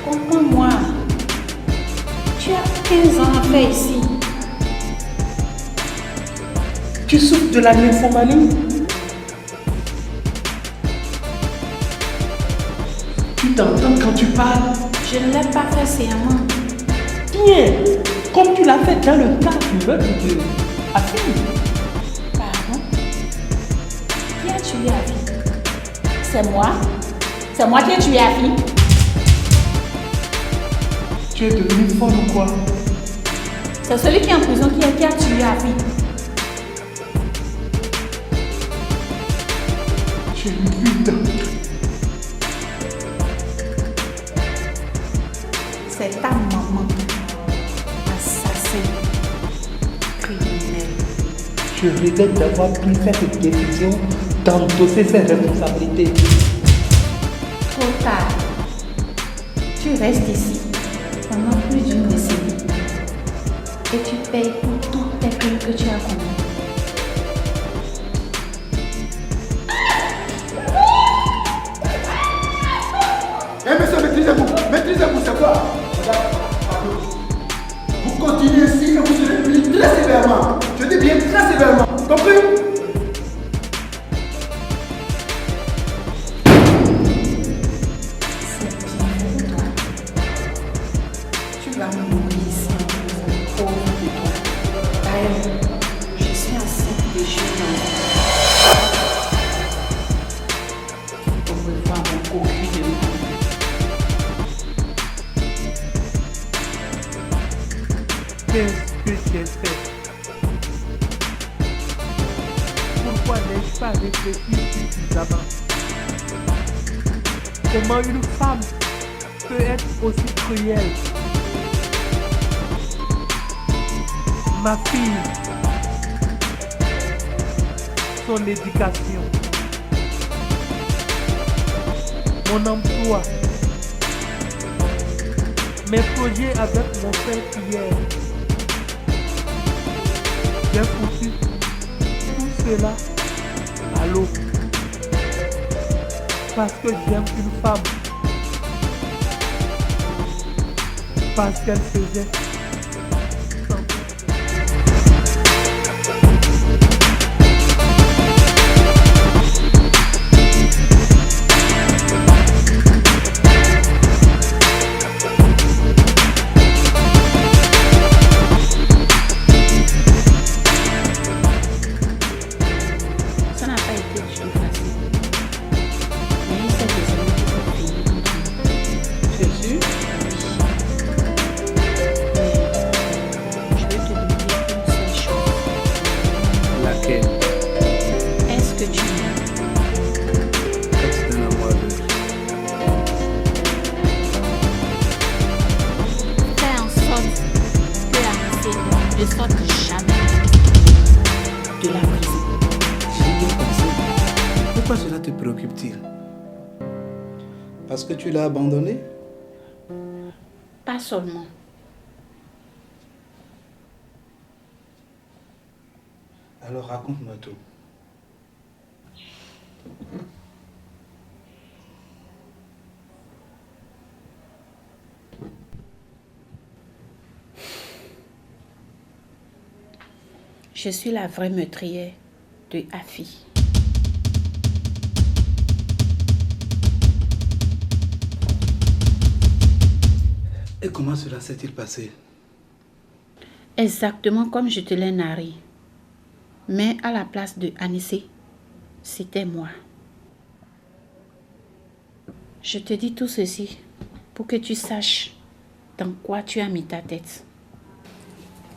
comprends-moi. Tu as 15 ans à faire ici. Tu souffres de la nymphomanie. Tu t'entends quand tu parles. Je ne l'ai pas fait sciemment. Bien, comme tu l'as fait dans le cas du meurtre de Afi. Pardon? Qui a tué Afi? C'est moi? C'est moi qui ai tué Afi? Tu es devenu folle ou quoi? C'est celui qui est en prison qui a tué Afi. Tu es une putain. C'est ta maman. Assassin. Criminel. Je regrette d'avoir pris cette décision d'endosser ses responsabilités. Trop tard. Tu restes ici pendant plus d'une décennie. Et tu payes pour toutes tes crimes que tu as commis. Eh monsieur, maîtrisez-vous, c'est quoi? Vous continuez ici et vous serez puni très sévèrement. Je dis bien très sévèrement, compris? Tu vas mourir ici, pauvre de toi. D'ailleurs, je suis enceinte de jeunes enfants. Au revoir, mon cocu de moi. Qu'est-ce que j'ai fait? Pourquoi n'ai-je pas réfléchi suffisamment? Comment une femme peut être aussi cruelle? Ma fille, son éducation, mon emploi, mes projets avec mon père hier. J'ai foutu tout cela à l'eau parce que j'aime une femme, parce qu'elle faisait ne sorte jamais de la prison. J'y ai pensé. Pourquoi cela te préoccupe-t-il? Parce que tu l'as abandonné? Pas seulement. Alors raconte-moi tout. Je suis la vraie meurtrière de Afi. Et comment cela s'est-il passé? Exactement comme je te l'ai narré. Mais à la place de Anissé, c'était moi. Je te dis tout ceci pour que tu saches dans quoi tu as mis ta tête.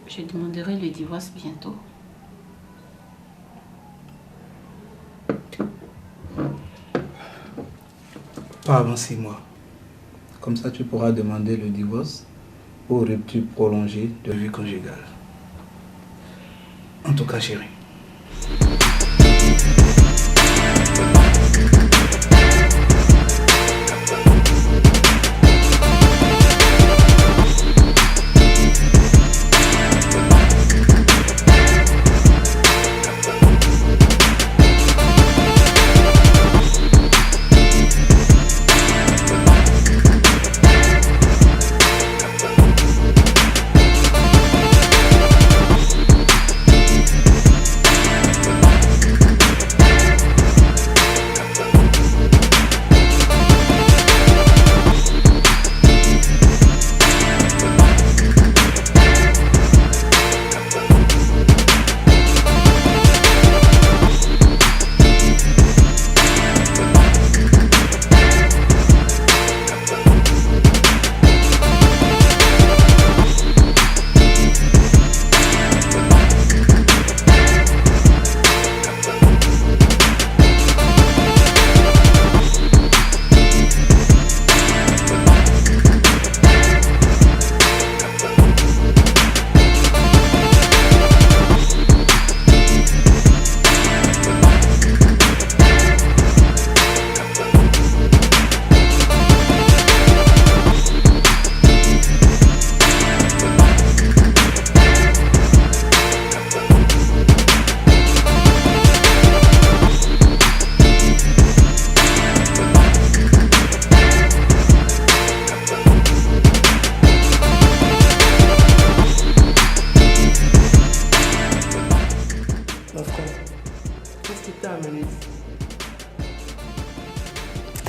Je demanderai le divorce bientôt. Pas avant 6 mois. Comme ça, tu pourras demander le divorce ou rupture prolongée de vie conjugale. En tout cas, chérie.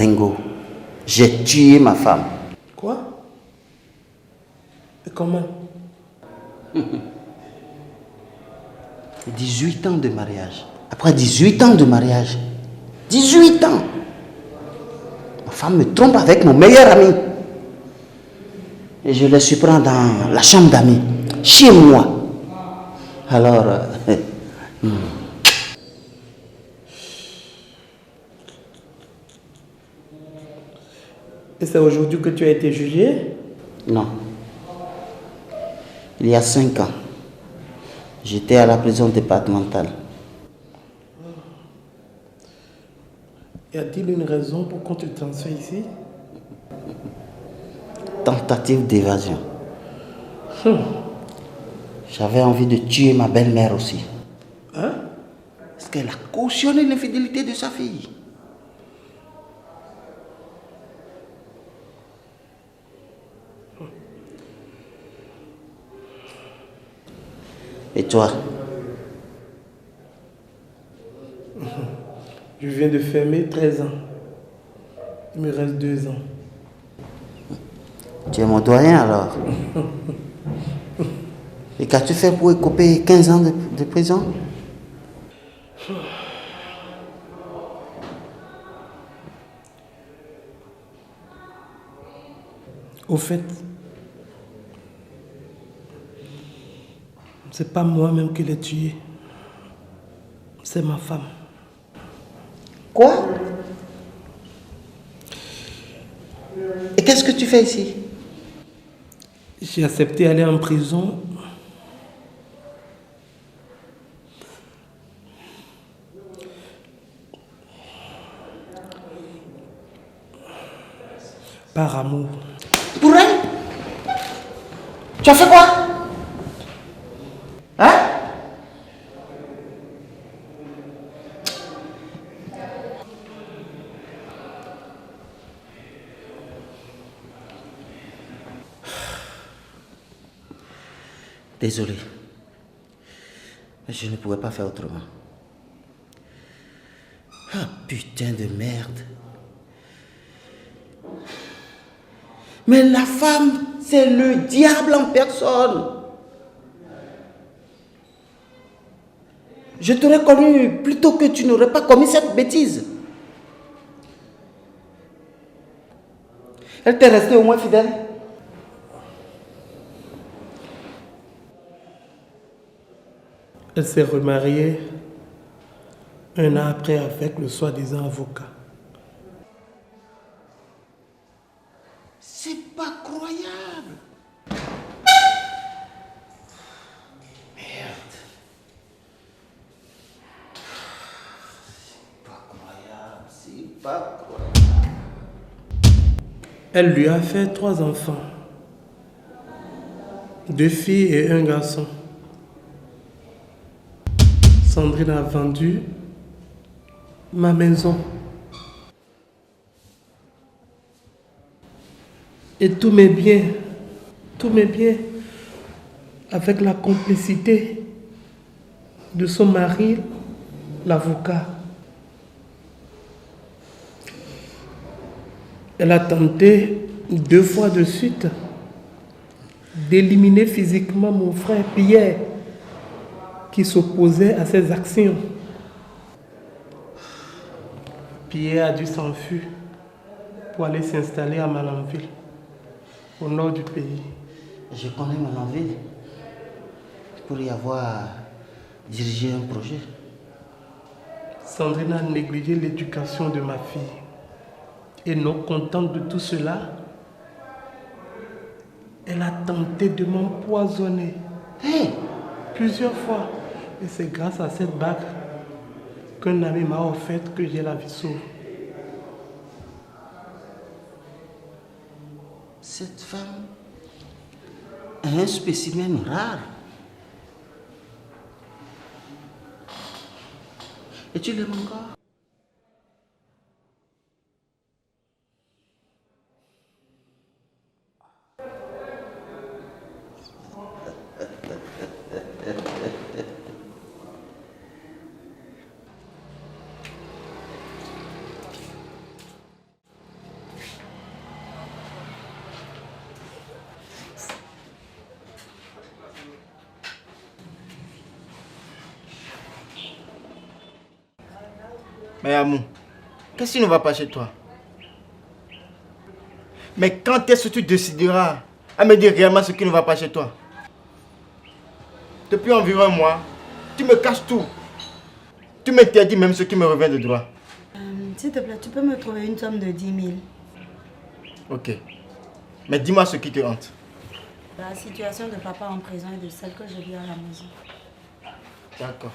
Tengo, j'ai tué ma femme. Quoi? Et comment? 18 ans de mariage. Après 18 ans de mariage. 18 ans! Ma femme me trompe avec mon meilleur ami. Et je le surprends dans la chambre d'amis, chez moi. Alors, Et c'est aujourd'hui que tu as été jugé? Non. Il y a 5 ans, j'étais à la prison départementale. Y a-t-il une raison pour qu'on te transfère ici? Tentative d'évasion. J'avais envie de tuer ma belle-mère aussi. Hein? Parce qu'elle a cautionné l'infidélité de sa fille. Et toi? Je viens de fermer 13 ans. Il me reste 2 ans. Tu es mon doyen alors. Et qu'as-tu fait pour écoper 15 ans de prison? Au fait, c'est pas moi-même qui l'ai tué. C'est ma femme. Quoi? Et qu'est-ce que tu fais ici? J'ai accepté d'aller en prison. Par amour. Pour elle? Tu as fait quoi? Hein? Désolé. Mais je ne pouvais pas faire autrement. Ah, putain de merde. Mais la femme, c'est le diable en personne. Je t'aurais connu plutôt que tu n'aurais pas commis cette bêtise. Elle t'est restée au moins fidèle. Elle s'est remariée 1 an après avec le soi-disant avocat. C'est pas croyable. Merde. C'est pas croyable. C'est pas croyable. Elle lui a fait 3 enfants. 2 filles et 1 garçon. Sandrine a vendu ma maison. Et tous mes biens, avec la complicité de son mari, l'avocat. Elle a tenté 2 fois de suite d'éliminer physiquement mon frère Pierre, qui s'opposait à ses actions. Pierre a dû s'enfuir pour aller s'installer à Malanville, au nord du pays. Je connais Malanville pour y avoir dirigé un projet. Sandrine a négligé l'éducation de ma fille. Et non contente de tout cela, elle a tenté de m'empoisonner. Plusieurs fois. Et c'est grâce à cette bague qu'un ami m'a offert que j'ai la vie sauve. Cette femme est un spécimen rare. Et tu l'aimes encore? Mais Amou, qu'est-ce qui ne va pas chez toi? Mais quand est-ce que tu décideras à me dire réellement ce qui ne va pas chez toi? Depuis environ un mois, tu me caches tout. Tu m'interdis même ce qui me revient de droit. S'il te plaît, tu peux me trouver une somme de 10 000. Ok. Mais dis-moi ce qui te hante. La situation de papa en prison et de celle que je vis à la maison. D'accord.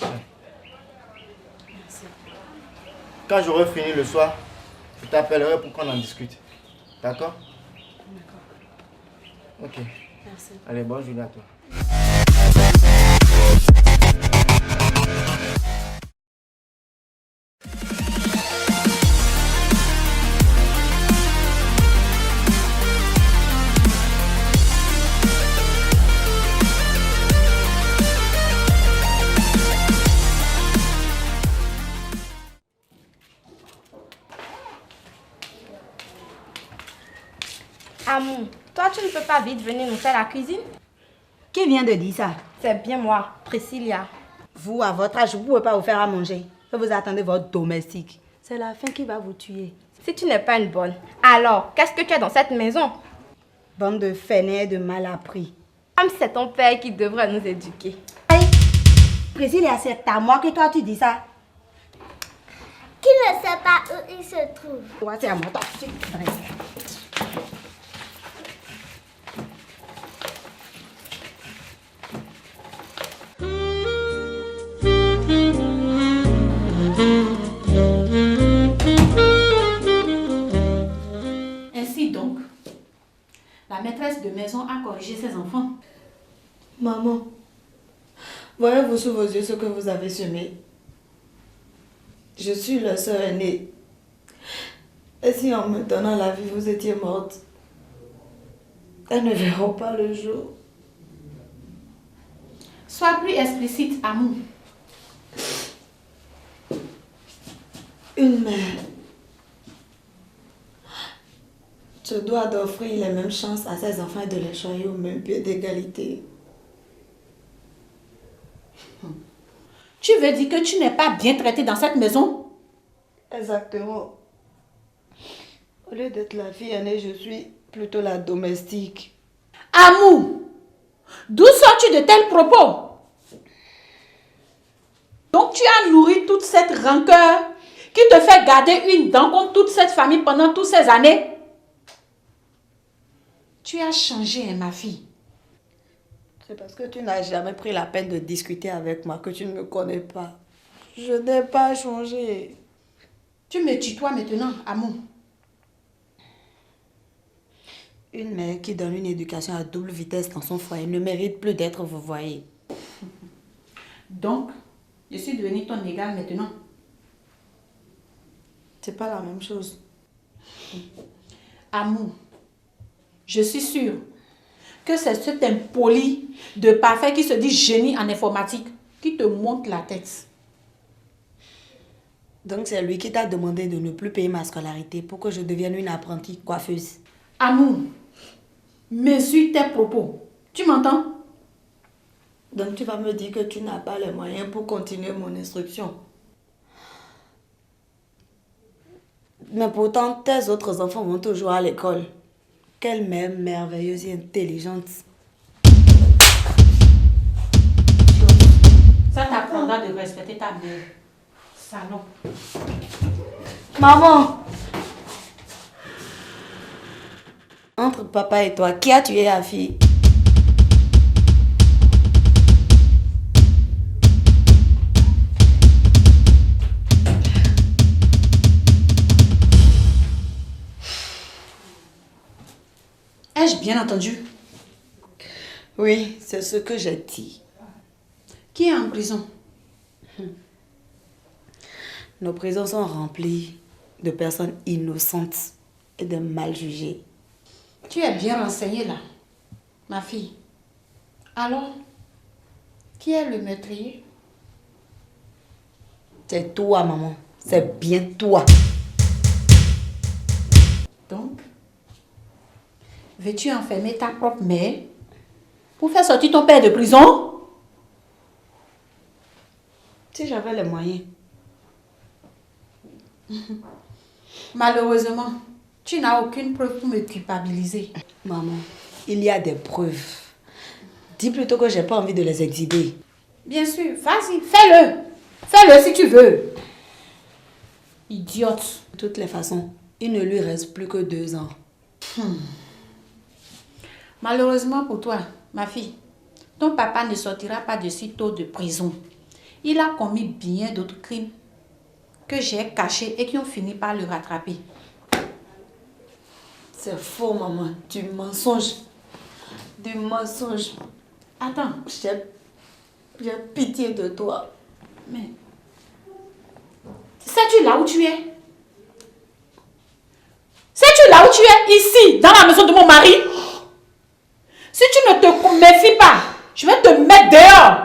Merci. Quand j'aurai fini le soir, je t'appellerai pour qu'on en discute. D'accord? D'accord. Ok. Merci. Allez, bonne journée à toi. Amour, toi tu ne peux pas vite venir nous faire la cuisine? Qui vient de dire ça? C'est bien moi, Priscilla. Vous, à votre âge, vous ne pouvez pas vous faire à manger. Vous attendez votre domestique. C'est la faim qui va vous tuer. Si tu n'es pas une bonne, alors qu'est-ce que tu as dans cette maison? Bande de fainéants de mal appris. Comme c'est ton père qui devrait nous éduquer. Hey, Priscilla, c'est à moi que toi tu dis ça. Qui ne sait pas où il se trouve? Toi, c'est à moi. Toi, tu... Ainsi donc, la maîtresse de maison a corrigé ses enfants. Maman, voyez-vous sous vos yeux ce que vous avez semé? Je suis la sœur aînée. Et si en me donnant la vie, vous étiez morte, elles ne verront pas le jour. Sois plus explicite, Amour. Une mère se doit d'offrir les mêmes chances à ses enfants et de les choyer au même pied d'égalité. Tu veux dire que tu n'es pas bien traitée dans cette maison? Exactement. Au lieu d'être la fille aînée, je suis plutôt la domestique. Amour, d'où sors-tu de tels propos? Donc tu as nourri toute cette rancœur qui te fait garder une dent contre toute cette famille pendant toutes ces années? Tu as changé, ma fille. C'est parce que tu n'as jamais pris la peine de discuter avec moi que tu ne me connais pas. Je n'ai pas changé. Tu me tutoies maintenant, Amour. Une mère qui donne une éducation à double vitesse dans son foyer ne mérite plus d'être vouvoyée. Donc, je suis devenue ton égale maintenant. C'est pas la même chose. Amour, je suis sûre que c'est cet impoli de parfait qui se dit génie en informatique qui te monte la tête. Donc c'est lui qui t'a demandé de ne plus payer ma scolarité pour que je devienne une apprentie coiffeuse. Amour, mesure tes propos. Tu m'entends? Donc tu vas me dire que tu n'as pas les moyens pour continuer mon instruction. Mais pourtant, tes autres enfants vont toujours à l'école. Quelle mère merveilleuse et intelligente. Ça t'apprendra de respecter ta mère. Salon. Maman! Entre papa et toi, qui a tué la fille? Ai-je bien entendu? Oui, c'est ce que j'ai dit. Qui est en prison? Nos prisons sont remplies de personnes innocentes et de mal jugées. Tu es bien renseignée là, ma fille. Alors, qui est le meurtrier? C'est toi, maman. C'est bien toi. Donc, veux-tu enfermer ta propre mère pour faire sortir ton père de prison? Si j'avais les moyens, Malheureusement, tu n'as aucune preuve pour me culpabiliser. Maman, il y a des preuves. Dis plutôt que j'ai pas envie de les exhiber. Bien sûr, vas-y, fais-le. Fais-le si tu veux. Idiote. De toutes les façons, il ne lui reste plus que 2 ans. Malheureusement pour toi, ma fille, ton papa ne sortira pas de si tôt de prison. Il a commis bien d'autres crimes que j'ai cachés et qui ont fini par le rattraper. C'est faux, maman. Du mensonge. Du mensonge. Attends. J'ai pitié de toi. Mais... sais-tu là où tu es? Sais-tu là où tu es? Ici, dans la maison de mon mari? Si tu ne te méfies pas, je vais te mettre dehors.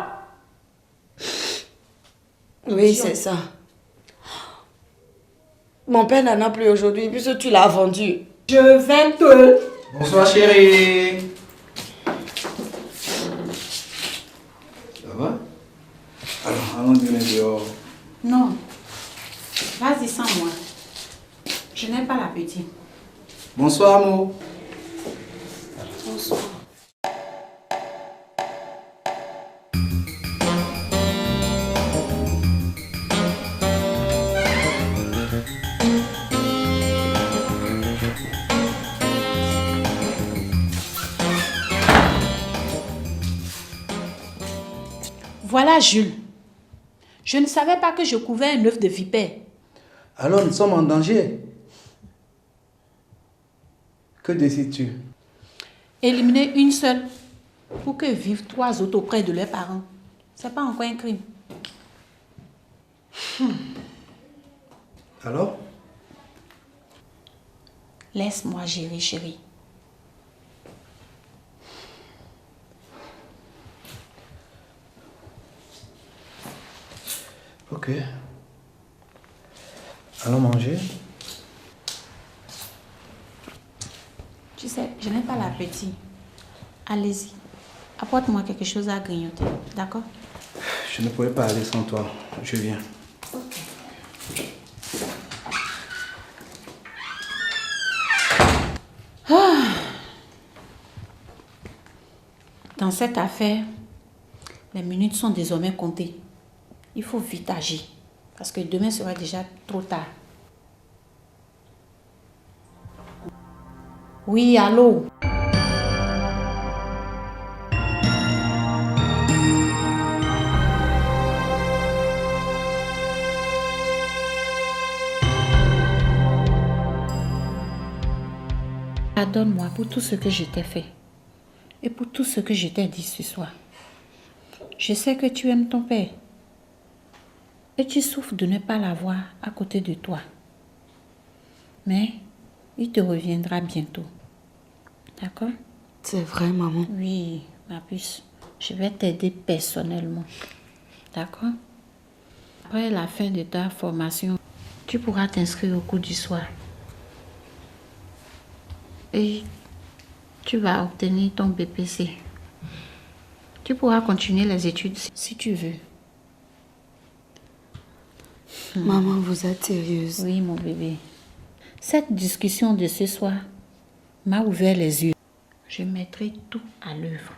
Oui, c'est ça. Mon père n'en a plus aujourd'hui puisque tu l'as vendu. Je vais te... Bonsoir chérie. Ça va? Alors, allons dîner dehors. Non. Vas-y sans moi. Je n'ai pas l'appétit. Bonsoir, Mo. Bonsoir. Voilà Jules. Je ne savais pas que je couvais un œuf de vipère. Alors, nous sommes en danger. Que décides-tu? Éliminer une seule pour que vivent 3 autres auprès de leurs parents. C'est pas encore un crime. Alors? Laisse-moi gérer, chérie. Ok. Allons manger. Tu sais, je n'ai pas l'appétit. Allez-y. Apporte-moi quelque chose à grignoter. D'accord? Je ne pourrais pas aller sans toi. Je viens. Ah. Dans cette affaire, les minutes sont désormais comptées. Il faut vite agir. Parce que demain sera déjà trop tard. Oui, allô? Pardonne-moi pour tout ce que je t'ai fait et pour tout ce que je t'ai dit ce soir. Je sais que tu aimes ton père et tu souffres de ne pas l'avoir à côté de toi. Mais il te reviendra bientôt. D'accord? C'est vrai, maman. Oui, ma puce. Je vais t'aider personnellement. D'accord? Après la fin de ta formation, tu pourras t'inscrire au cours du soir. Et tu vas obtenir ton BPC. Tu pourras continuer les études si tu veux. Maman, vous êtes sérieuse? Oui, mon bébé. Cette discussion de ce soir m'a ouvert les yeux. Je mettrai tout à l'œuvre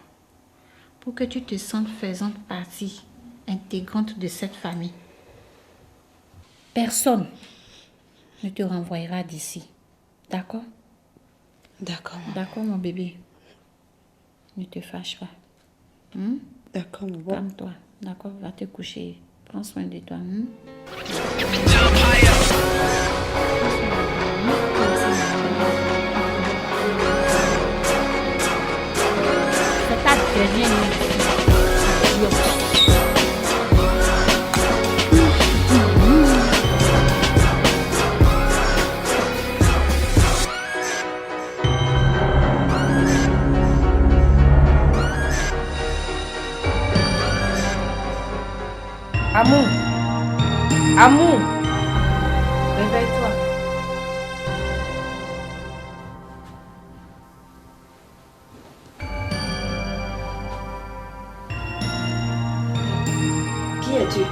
pour que tu te sentes faisant partie intégrante de cette famille. Personne ne te renvoyera d'ici. D'accord? D'accord. D'accord, mon bébé. Ne te fâche pas. D'accord, maman. Calme-toi. D'accord, va te coucher. Prends soin de toi. C'est ta dernière nuit. Amour, amour, réveille-toi. Qui es-tu?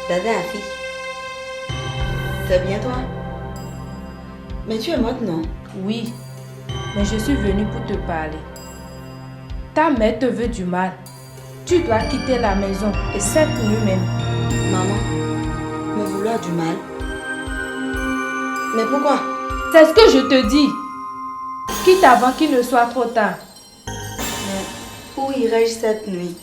Dada Afi. C'est bien toi? Mais tu es morte, non? Oui, mais je suis venue pour te parler. Ta mère te veut du mal. Tu dois quitter la maison et cette nuit même. Maman, me vouloir du mal? Mais pourquoi? C'est ce que je te dis. Quitte avant qu'il ne soit trop tard. Mais où irai-je cette nuit?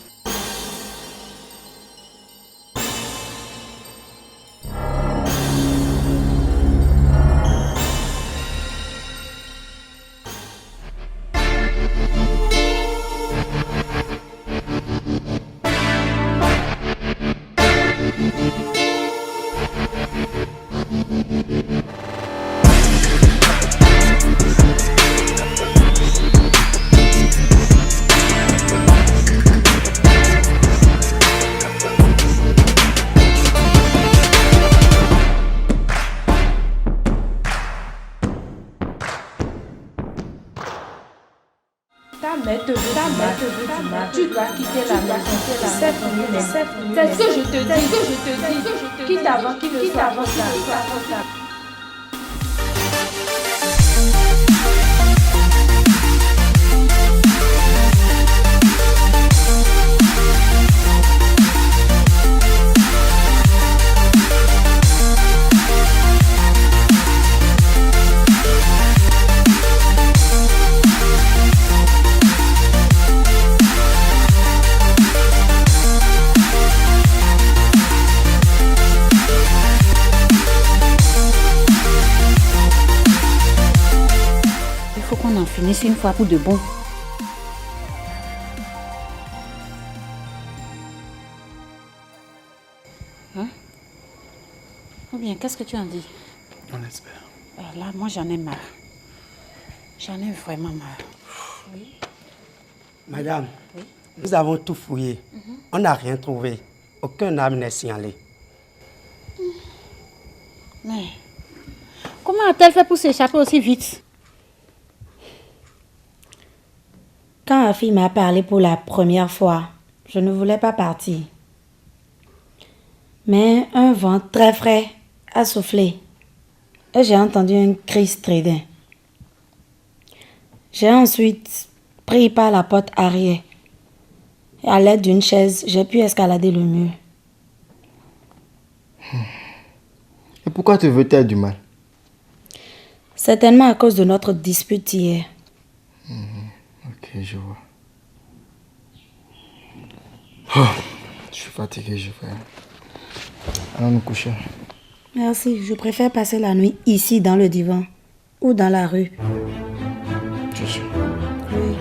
Tu dois quitter la maison. Cette nuit même. C'est ce que je te dis. Quitte avant qu'il ne soit trop tard. On en finisse une fois pour de bon. Hein? Ou bien, qu'est-ce que tu en dis? On espère. Là, moi, j'en ai marre. J'en ai vraiment marre. Oui. Madame, oui? Nous avons tout fouillé. On n'a rien trouvé. Aucun âme n'est signalé. Mais comment a-t-elle fait pour s'échapper aussi vite? Quand Afi m'a parlé pour la première fois, je ne voulais pas partir. Mais un vent très frais a soufflé et j'ai entendu un cri strident. J'ai ensuite pris par la porte arrière et à l'aide d'une chaise, j'ai pu escalader le mur. Et pourquoi te veux-tu du mal? Certainement à cause de notre dispute hier. Ok, je vois. Oh, je suis fatigué, je vais. Allons nous coucher. Merci, je préfère passer la nuit ici dans le divan ou dans la rue. Je suis. Oui.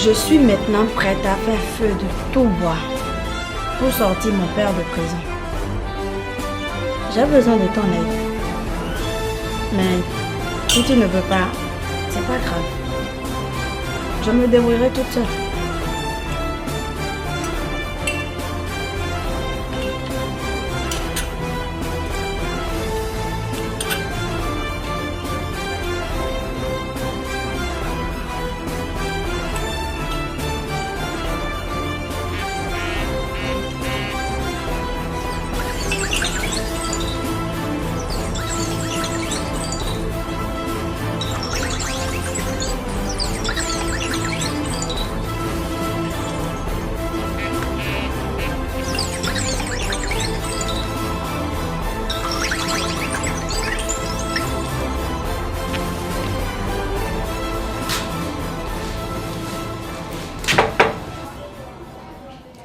Je suis maintenant prête à faire feu de tout bois pour sortir mon père de prison. J'ai besoin de ton aide. Mais si tu ne veux pas, c'est pas grave. Je me débrouillerai toute seule.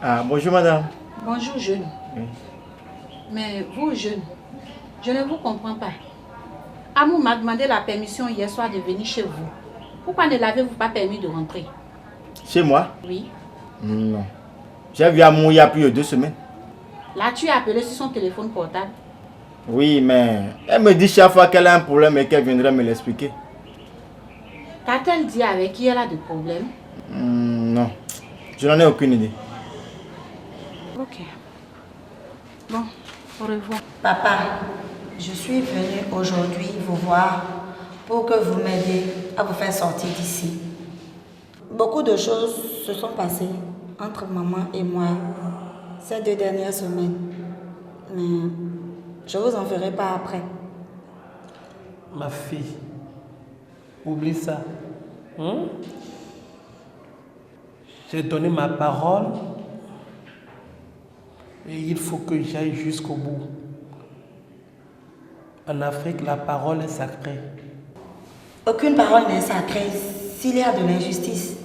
Ah, bonjour madame. Bonjour jeune. Oui. Mais vous jeune, Je ne vous comprends pas. Amou m'a demandé la permission hier soir de venir chez vous. Pourquoi ne l'avez-vous pas permis de rentrer? Chez moi? Oui. Non. J'ai vu Amou il y a plus de 2 semaines. Là, tu as appelé sur son téléphone portable. Oui, mais elle me dit chaque fois qu'elle a un problème et qu'elle viendrait me l'expliquer. T'a-t-elle dit avec qui elle a des problèmes? Non. Je n'en ai aucune idée. Ok. Bon, au revoir. Papa, je suis venue aujourd'hui vous voir pour que vous m'aidiez à vous faire sortir d'ici. Beaucoup de choses se sont passées entre maman et moi ces 2 dernières semaines. Mais je vous en ferai pas après. Ma fille, oublie ça. Hein? J'ai donné ma parole et il faut que j'aille jusqu'au bout. En Afrique, la parole est sacrée. Aucune parole n'est sacrée s'il y a de l'injustice.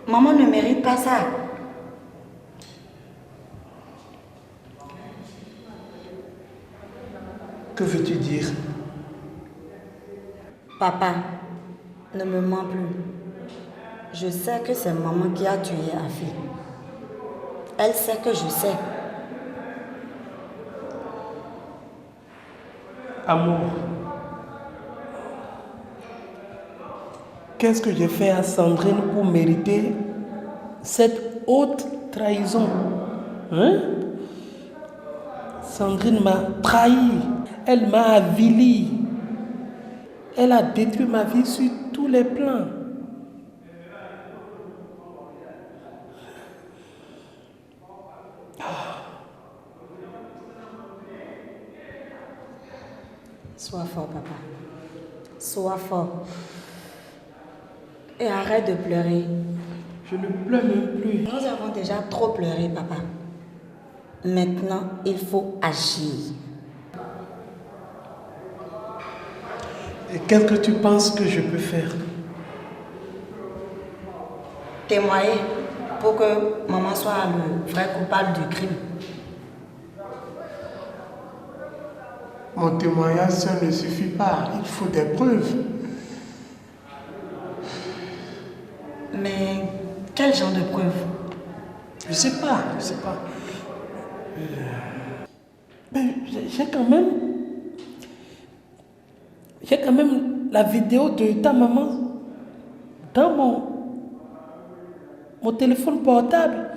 Maman ne mérite pas ça. Que veux-tu dire? Papa, ne me mens plus. Je sais que c'est maman qui a tué Afi. Elle sait que je sais. Amour, qu'est-ce que j'ai fait à Sandrine pour mériter cette haute trahison? Hein? Sandrine m'a trahi, elle m'a avili, elle a détruit ma vie sur tous les plans. Sois fort, papa. Sois fort. Et arrête de pleurer. Je ne pleure même plus. Nous avons déjà trop pleuré, papa. Maintenant, il faut agir. Et qu'est-ce que tu penses que je peux faire? Témoigner pour que maman soit le vrai coupable du crime. Mon témoignage seul ne suffit pas, il faut des preuves. Mais quel genre de preuves? Je sais pas. Mais j'ai quand même la vidéo de ta maman dans mon téléphone portable.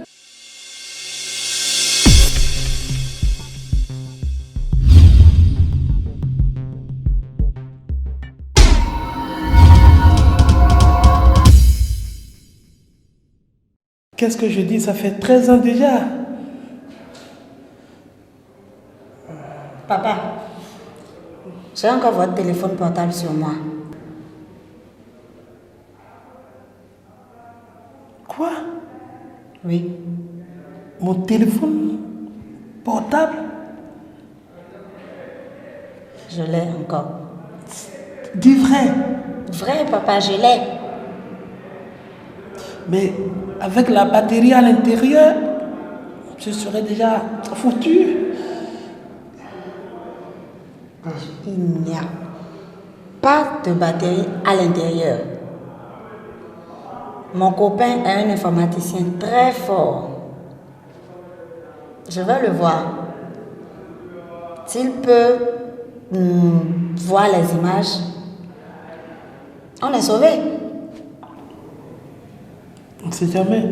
Qu'est-ce que je dis? Ça fait 13 ans déjà. Papa, j'ai encore votre téléphone portable sur moi. Quoi? Oui. Mon téléphone portable? Je l'ai encore. Dis vrai. Vrai, papa, je l'ai. Mais avec la batterie à l'intérieur, je serais déjà foutu. Il n'y a pas de batterie à l'intérieur. Mon copain est un informaticien très fort. Je vais le voir. S'il peut voir les images, on est sauvé. On ne sait jamais.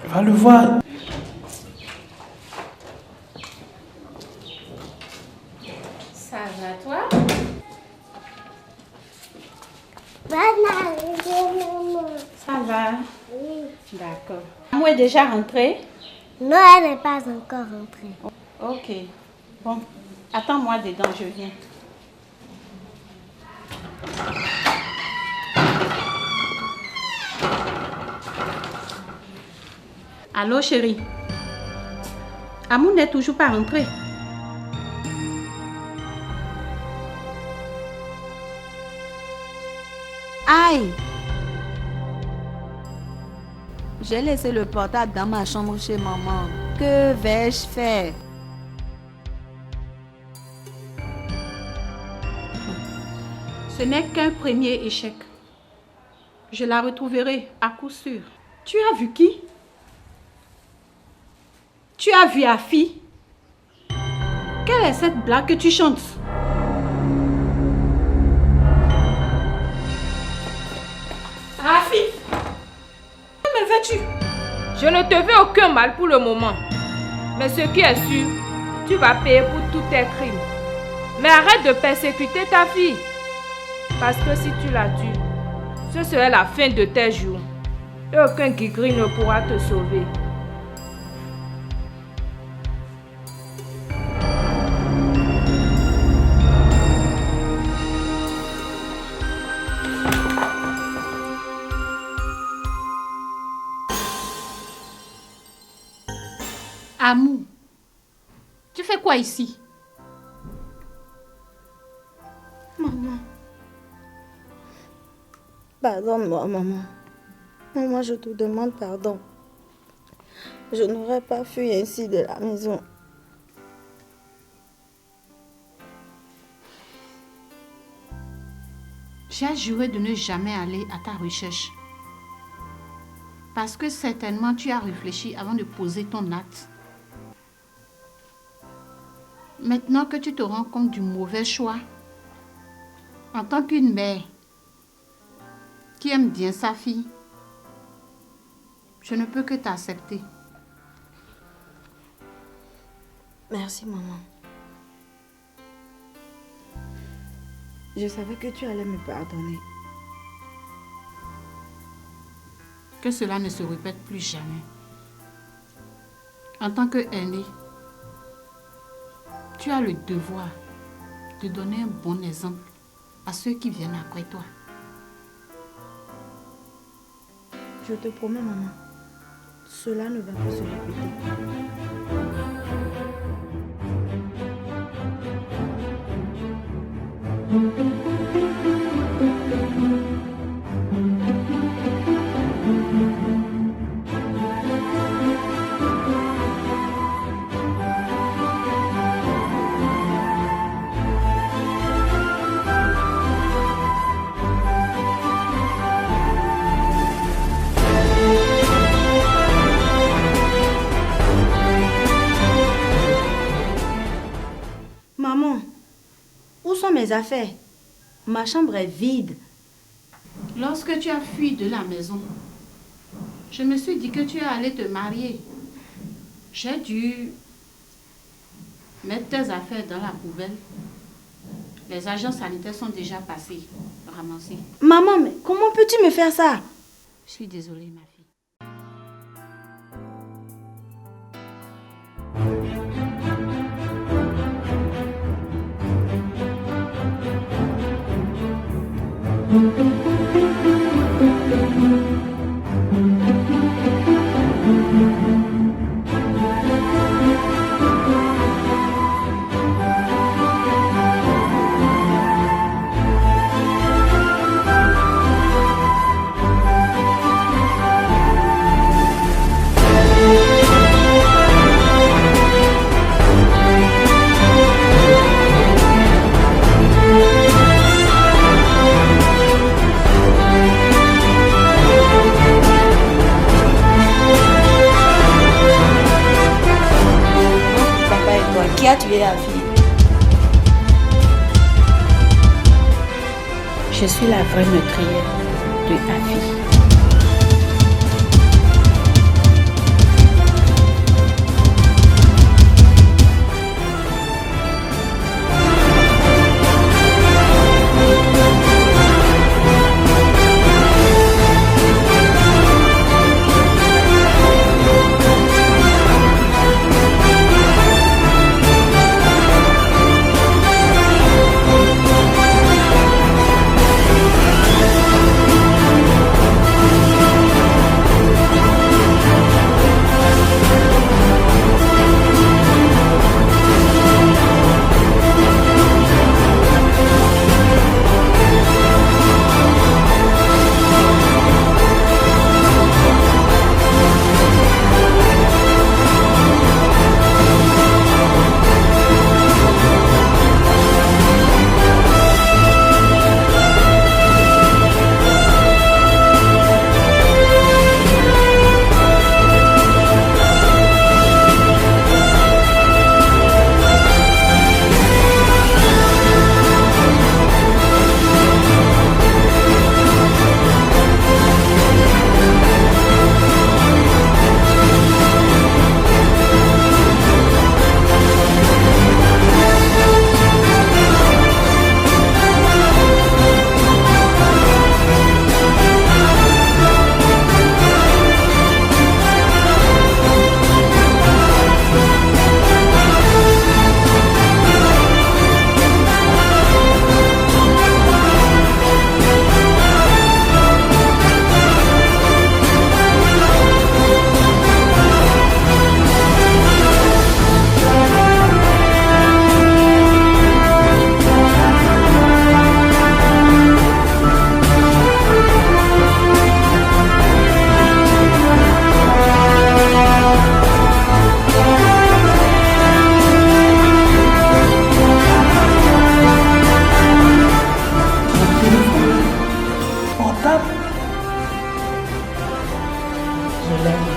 Va le voir. Ça va, toi? Ça va? Oui. D'accord. Amou est déjà rentrée? Non, elle n'est pas encore rentrée. Ok. Bon, attends-moi dedans, je viens. Allô, chérie? Amou n'est toujours pas rentrée. Aïe! J'ai laissé le portable dans ma chambre chez maman. Que vais-je faire? Ce n'est qu'un premier échec. Je la retrouverai à coup sûr. Tu as vu qui? Tu as vu Afi? Quelle est cette blague que tu chantes? Afi, que me veux-tu? Je ne te veux aucun mal pour le moment. Mais ce qui est sûr, tu vas payer pour tous tes crimes. Mais arrête de persécuter ta fille. Parce que si tu la tues, ce serait la fin de tes jours. Et aucun guigri ne pourra te sauver. Amour, tu fais quoi ici? Maman. Pardonne-moi, maman. Maman, je te demande pardon. Je n'aurais pas fui ainsi de la maison. J'ai juré de ne jamais aller à ta recherche. Parce que certainement tu as réfléchi avant de poser ton acte. Maintenant que tu te rends compte du mauvais choix, en tant qu'une mère qui aime bien sa fille, je ne peux que t'accepter. Merci, maman. Je savais que tu allais me pardonner. Que cela ne se répète plus jamais. En tant qu'aîné, tu as le devoir de donner un bon exemple à ceux qui viennent après toi. Je te promets, maman, cela ne va pas se répéter. Maman, où sont mes affaires? Ma chambre est vide. Lorsque tu as fui de la maison, je me suis dit que tu allais te marier. J'ai dû mettre tes affaires dans la poubelle. Les agents sanitaires sont déjà passés, ramassés. Maman, mais comment peux-tu me faire ça? Je suis désolée, ma fille. Qui a tué Afi? Je suis la vraie meurtrière de Afi.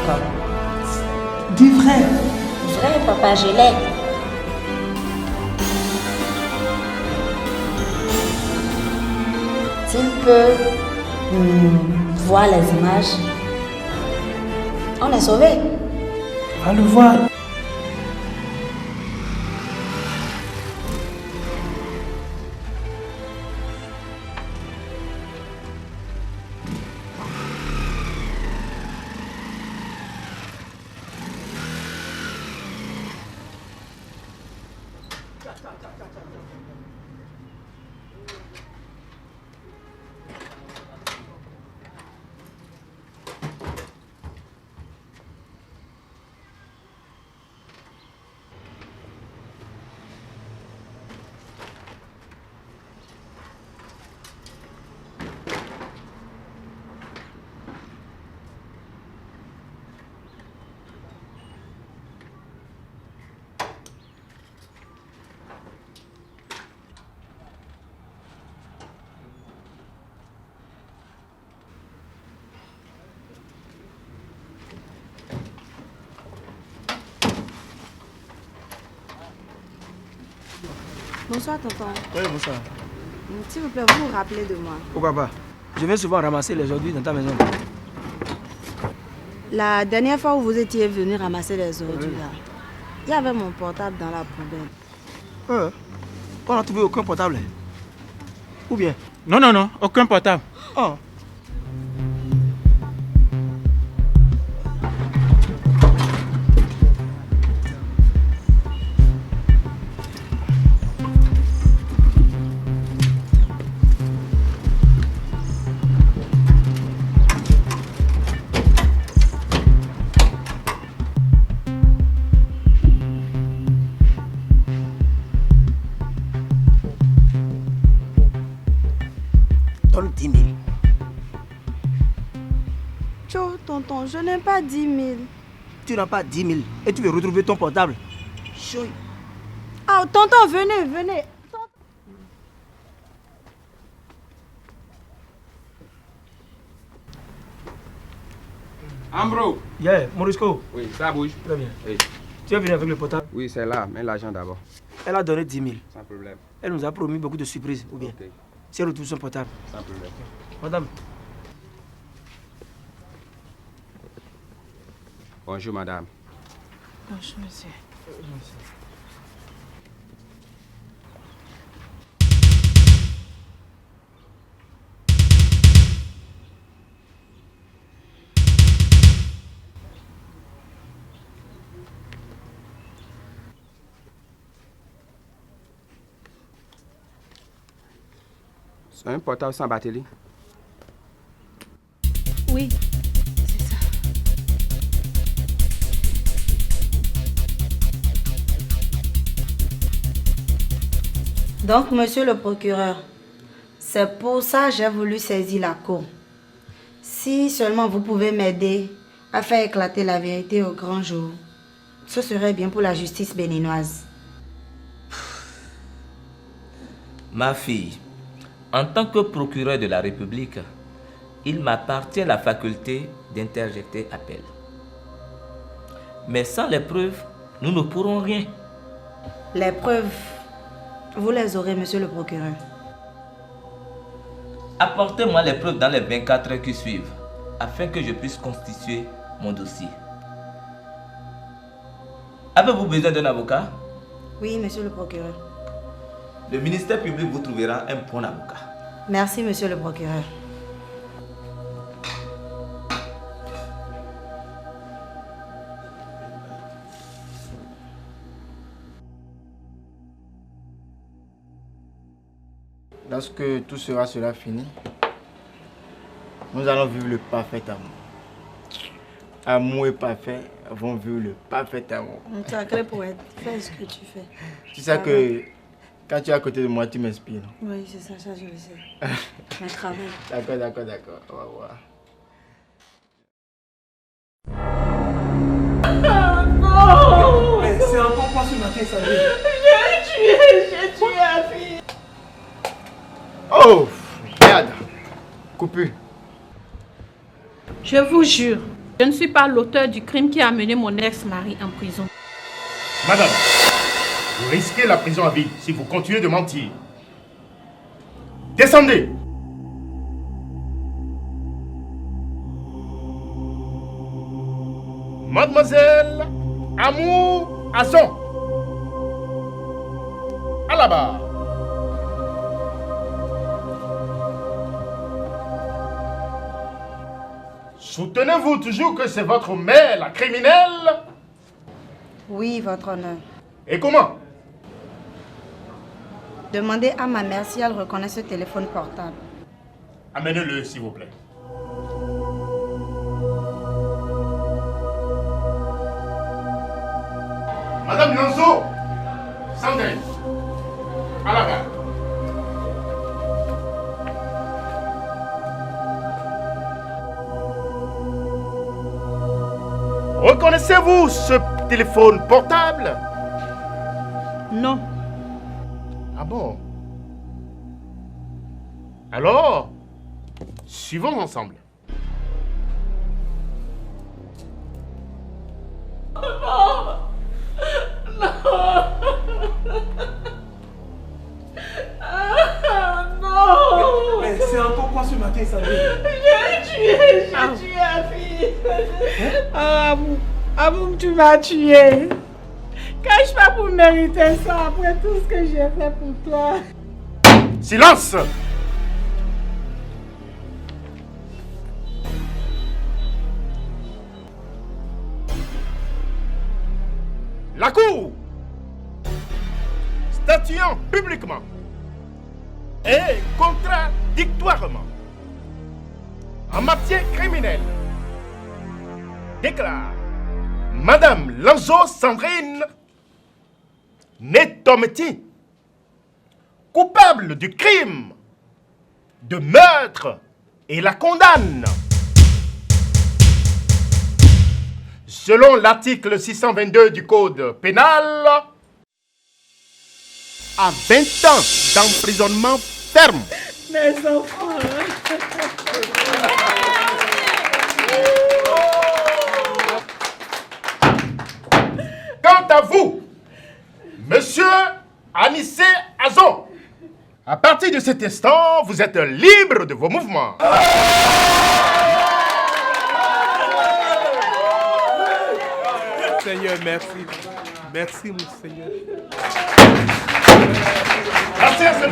encore. Dis vrai. Vrai, papa, je l'ai. S'il peut voir les images, on est sauvé. Va le voir. Bonsoir, tonton. Oui, bonsoir. S'il vous plaît, vous vous rappelez de moi. Pourquoi pas? Je viens souvent ramasser les ordures dans ta maison. La dernière fois où vous étiez venu ramasser les ordures, là, il y avait mon portable dans la poubelle. On n'a trouvé aucun portable. Ou bien? Non, non, non, aucun portable. Oh. Donne 10 000. Tcho, tonton, je n'ai pas 10 000. Tu n'as pas 10 000 et tu veux retrouver ton portable. Chouille. Ah, tonton, venez, venez. Ambro. Yeah, Morisco. Oui, ça bouge. Très bien. Oui. Tu es venu avec le portable? Oui, c'est là, mais l'argent d'abord. Elle a donné 10 000. Sans problème. Elle nous a promis beaucoup de surprises, ou bien? Ok. Si elle retrouve son portable. Sans problème. Madame. Bonjour, madame. Bonjour, monsieur. C'est un portable sans batterie. Oui, c'est ça. Donc, monsieur le procureur, c'est pour ça que j'ai voulu saisir la cour. Si seulement vous pouvez m'aider à faire éclater la vérité au grand jour, ce serait bien pour la justice béninoise. Ma fille, en tant que procureur de la République, il m'appartient la faculté d'interjecter appel. Mais sans les preuves, nous ne pourrons rien. Les preuves, vous les aurez, monsieur le procureur. Apportez-moi les preuves dans les 24 heures qui suivent, afin que je puisse constituer mon dossier. Avez-vous besoin d'un avocat? Oui, monsieur le procureur. Le ministère public vous trouvera un bon avocat. Merci, monsieur le procureur. Lorsque tout sera fini, nous allons vivre le parfait amour. Amour et parfait vont vivre le parfait amour. Sacré poète, fais ce que tu fais. Tu sais que quand tu es à côté de moi, tu m'inspires. Oui, c'est ça, je le sais. Mais travaille. D'accord. On va voir. Non! Mais c'est encore pas ce matin, ça veut. J'ai tué la fille. Oh! Merde! Coupure. Je vous jure, Je ne suis pas l'auteur du crime qui a amené mon ex-mari en prison. Madame, vous risquez la prison à vie si vous continuez de mentir. Descendez. Mademoiselle Amour Azon. À la barre. Soutenez-vous toujours que c'est votre mère, la criminelle? Oui, votre honneur. Et comment? Demandez à ma mère si elle reconnaît ce téléphone portable. Amenez-le, s'il vous plaît. Madame Lanzo, Sandrine, à la gare. Reconnaissez-vous ce téléphone portable? Non. Ah bon? Alors, suivons ensemble. Non. Non. Mais c'est encore quoi ce matin, Sandrine? J'ai tué la fille. Aboum, tu m'as tué. Qu'ai-je fait pour mériter ça après tout ce que j'ai fait pour toi? Silence! La Cour, statuant publiquement et contradictoirement en matière criminelle, déclare Madame Lanzo Sandrine Netometi coupable du crime de meurtre et la condamne. Selon l'article 622 du Code pénal, à 20 ans d'emprisonnement ferme. Mes enfants. Quant à vous, monsieur Anissé Azon, à partir de cet instant, vous êtes libre de vos mouvements. Seigneur, merci. Merci, mon Seigneur. Merci à ce